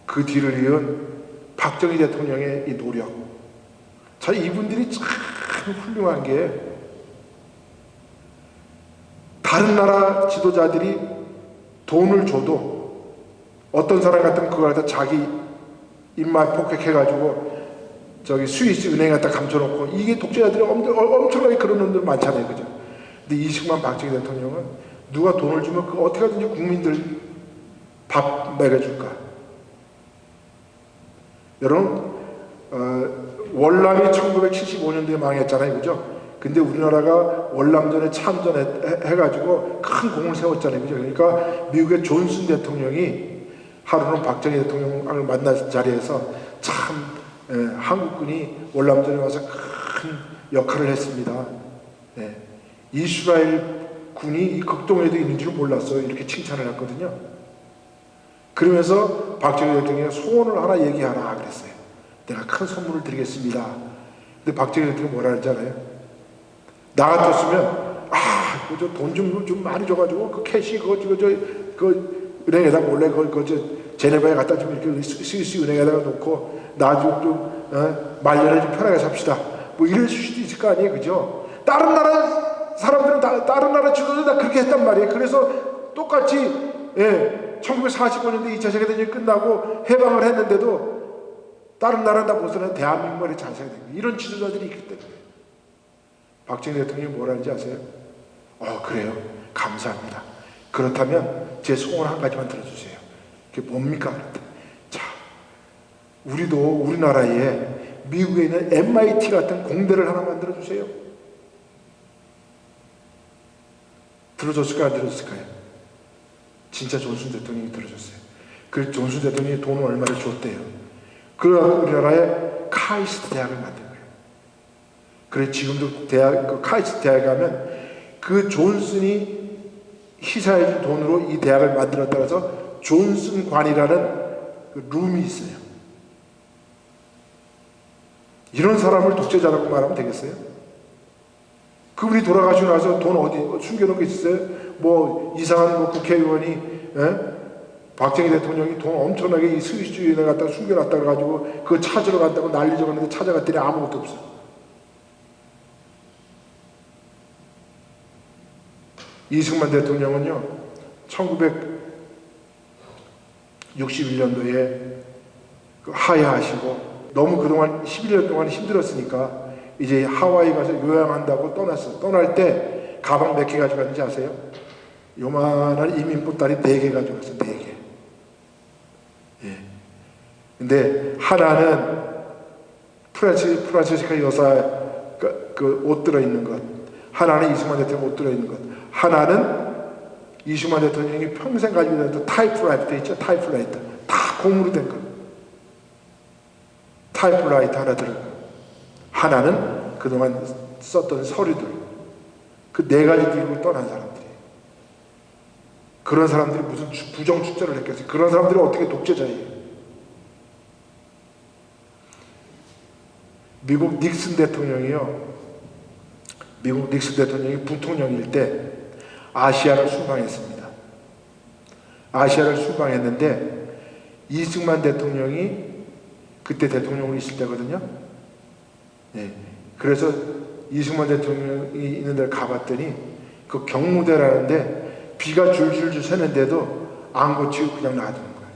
그 뒤를 이은 박정희 대통령의 이 노력. 자, 이분들이 참 훌륭한 게, 다른 나라 지도자들이 돈을 줘도 어떤 사람 같으면 그걸 갖다 자기 입맛 폭격해가지고 저기 스위스 은행에 갖다 감춰놓고, 이게 독재자들이 엄청나게 그런 놈들 많잖아요. 그죠? 근데 이승만 박정희 대통령은 누가 돈을 주면 그 어떻게 하든지 국민들 밥 먹여줄까. 여러분, 월남이 1975년도에 망했잖아요. 그죠? 근데 우리나라가 월남전에 참전해가지고 큰 공을 세웠잖아요. 그죠? 그러니까 미국의 존슨 대통령이 하루는 박정희 대통령을 만난 자리에서 참 한국군이 월남전에 와서 큰 역할을 했습니다. 이스라엘 군이 이 극동에도 있는 줄 몰랐어요. 이렇게 칭찬을 했거든요. 그러면서 박정희 대통령이 소원을 하나 얘기하라 그랬어요. 내가 큰 선물을 드리겠습니다. 근데 박정희 대통령이 뭐라 했잖아요. 나 같았으면 저 돈 좀 많이 줘가지고 그 캐시 그 은행에다 몰래 제네바에 갖다 좀 이렇게 스위스 은행에다가 놓고 나 좀 말년에 좀 편하게 삽시다. 뭐 이럴 수도 있을 거 아니에요. 그죠? 다른 나라 사람들은 다른 나라 지도자들 다 그렇게 했단 말이에요. 그래서 똑같이 1945년대 2차 세계대전이 끝나고 해방을 했는데도 다른 나라는 다 벗어난 대한민국만이 잔상이 된 거예요. 이런 지도자들이 있기 때문에. 박정희 대통령이 뭐라 하는지 아세요? 그래요. 감사합니다. 그렇다면 제 소원 한 가지만 들어주세요. 그게 뭡니까? 자, 우리도 우리나라에 미국에 있는 MIT 같은 공대를 하나 만들어주세요. 들어줬을까요? 안 들어줬을까요? 진짜 존슨 대통령이 들어줬어요. 그 존슨 대통령이 돈을 얼마를 줬대요. 그래서 우리나라에 카이스트 대학을 만든 거예요. 그래 지금도 그 카이스트 대학에 가면 그 존슨이 희사해준 돈으로 이 대학을 만들었다고 해서 존슨관이라는 그 룸이 있어요. 이런 사람을 독재자라고 말하면 되겠어요? 그분이 돌아가시고 나서 돈 어디 숨겨놓은 게 있어요? 뭐 이상한 국회의원이 박정희 대통령이 돈 엄청나게 이 스위스주의에 갖다가 숨겨놨다고 해가지고 그거 찾으러 간다고 난리 적었는데 찾아갔더니 아무것도 없어. 이승만 대통령은요 1961년도에 하야하시고 너무 그동안 11년 동안 힘들었으니까 이제 하와이 가서 요양한다고 떠났어. 떠날 때 가방 몇 개 가져갔는지 아세요? 요만한 이민보따리 4개 가져갔어. 4개. 근데 하나는 프란치스카 여사 그 옷 들어있는 것, 하나는 이승만 대통령 옷 들어있는 것, 하나는 이승만 대통령이 평생 가지고 다녔던 타이프라이터 있죠? 타이프라이터. 다 공으로 된 것. 타이프라이터 하나 들어있고, 하나는 그동안 썼던 서류들. 그 4가지 들고 떠난 사람들이. 그런 사람들이 무슨 부정축제를 했겠어요? 그런 사람들이 어떻게 독재자예요? 미국 닉슨 대통령이 부통령일 때 아시아를 순방했습니다. 아시아를 순방했는데 이승만 대통령이 그때 대통령으로 있을 때거든요. 그래서 이승만 대통령이 있는 데를 가봤더니 그 경무대라는데 비가 줄줄줄 새는데도 안 고치고 그냥 놔두는 거예요.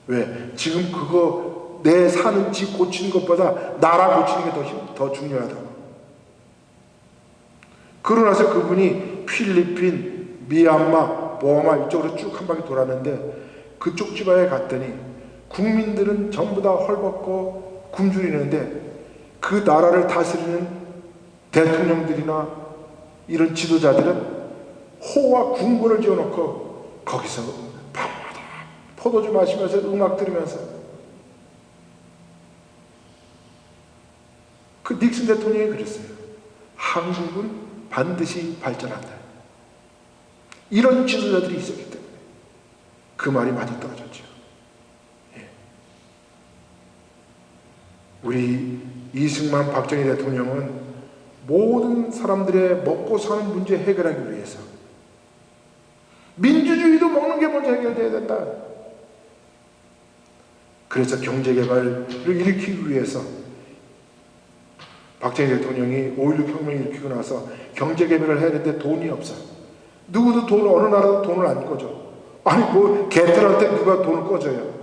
왜? 지금 그거 내 사는 집 고치는 것보다 나라 고치는 게 더 중요하다고. 그러고 나서 그분이 필리핀, 미얀마, 버마 이쪽으로 쭉 한 바퀴 돌았는데 그쪽 지방에 갔더니 국민들은 전부 다 헐벗고 굶주리는데 그 나라를 다스리는 대통령들이나 이런 지도자들은 호와 궁궐을 지어놓고 거기서 밤마다 포도주 마시면서 음악 들으면서 그 닉슨 대통령이 그랬어요. 한국은 반드시 발전한다. 이런 지도자들이 있었기 때문에 그 말이 맞아떨어졌죠. 예. 우리 이승만 박정희 대통령은 모든 사람들의 먹고 사는 문제 해결하기 위해서 민주주의도 먹는 게 먼저 해결돼야 된다. 그래서 경제개발을 일으키기 위해서 박정희 대통령이 5.16 혁명을 일으키고 나서 경제개발을 해야 되는데 돈이 없어. 누구도 어느 나라도 돈을 안 꿔줘. 아니 뭐 개털한테 누가 돈을 꿔줘요.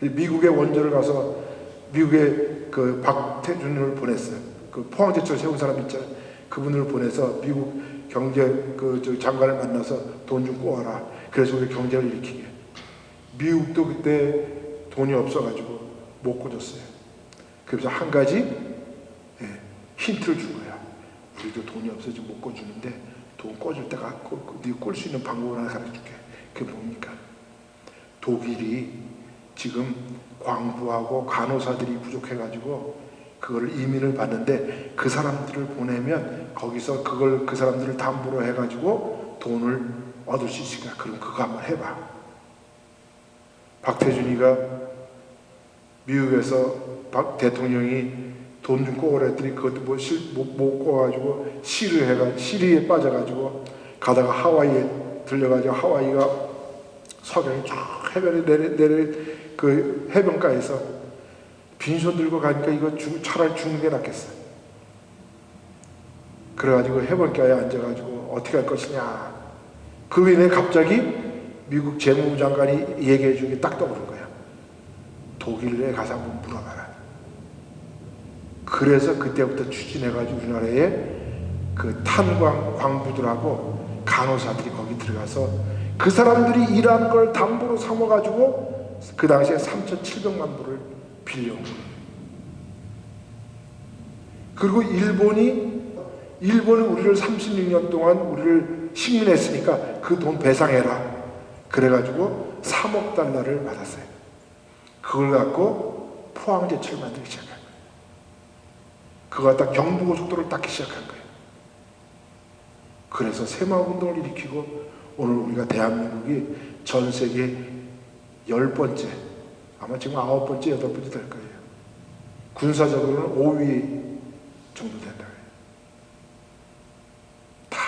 미국의 원조를 가서 미국의 그 박태준을 보냈어요. 그 포항제철 세운 사람 있잖아요. 그분을 보내서 미국 경제 그 장관을 만나서 돈 좀 꼬아라. 그래서 우리 경제를 일으키게. 미국도 그때 돈이 없어가지고 못 꿔줬어요. 그래서 한 가지 힌트를 준 거야. 우리도 돈이 없어서 못 꿔주는데 돈 꿔줄 때가 네가 꼴 수 있는 방법을 하나 가르쳐줄게. 그게 뭡니까? 독일이 지금 광부하고 간호사들이 부족해가지고 그거를 이민을 받는데 그 사람들을 보내면 거기서 그 사람들을 담보로 해가지고 돈을 얻을 수 있으니까 그럼 그거 한번 해봐. 박태준이가 미국에서 박 대통령이 돈 좀 꼬으라 했더니 그것도 못 꼬아가지고 시리에 빠져가지고 가다가 하와이에 들려가지고 하와이가 석양이 쫙 해변에 그 해변가에서 빈손 들고 가니까 이거 차라리 죽는 게 낫겠어. 그래가지고 해변가에 앉아가지고 어떻게 할 것이냐. 그 외에 갑자기 미국 재무부 장관이 얘기해 준 게 딱 떠오른 거야. 독일에 가서 한번 물어봐라. 그래서 그때부터 추진해가지고 우리나라에 그 탄광 광부들하고 간호사들이 거기 들어가서 그 사람들이 일한 걸 담보로 삼아가지고 그 당시에 3,700만 불을 빌려온 거예요. 그리고 일본이 우리를 36년 동안 우리를 식민했으니까 그 돈 배상해라. 그래가지고 3억 달러를 받았어요. 그걸 갖고 포항제철 만들기 시작한 거예요. 그거 갖다 경부고속도로를 닦기 시작한 거예요. 그래서 새마을운동을 일으키고 오늘 우리가 대한민국이 전 세계 10번째, 아마 지금 9번째, 8번째 될 거예요. 군사적으로는 5위 정도 된다. 다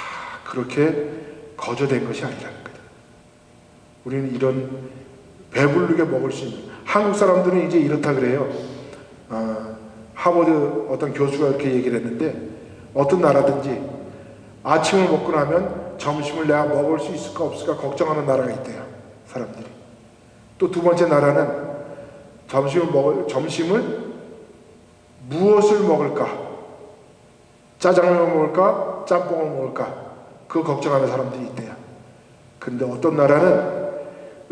그렇게 거저된 것이 아니라는 거다. 우리는 이런 배부르게 먹을 수 있는, 한국 사람들은 이제 이렇다 그래요. 하버드 어떤 교수가 이렇게 얘기를 했는데 어떤 나라든지 아침을 먹고 나면 점심을 내가 먹을 수 있을까 없을까 걱정하는 나라가 있대요. 사람들이. 또 두 번째 나라는 점심을 무엇을 먹을까? 짜장면을 먹을까? 짬뽕을 먹을까? 그거 걱정하는 사람들이 있대요. 근데 어떤 나라는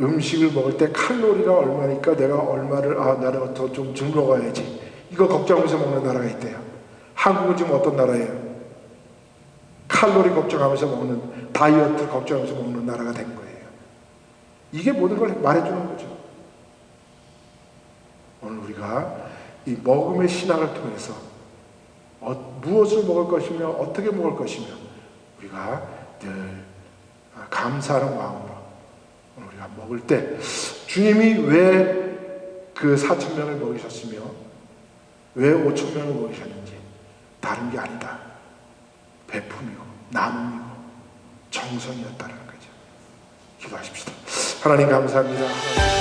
음식을 먹을 때 칼로리가 얼마니까 내가 얼마를 나는 더 좀 먹어야지. 이거 걱정하면서 먹는 나라가 있대요. 한국은 지금 어떤 나라예요? 칼로리 걱정하면서 먹는, 다이어트 걱정하면서 먹는 나라가 된 거예요. 이게 모든 걸 말해주는 거죠. 오늘 우리가 이 먹음의 신학을 통해서 무엇을 먹을 것이며 어떻게 먹을 것이며 우리가 늘 감사하는 마음으로 오늘 우리가 먹을 때 주님이 왜 그 4,000명을 먹이셨으며 왜 5,000명을 먹이셨는지 다른 게 아니다. 베품이고 나눔이고 정성이었다는 거죠. 기도하십시다. 하나님 감사합니다.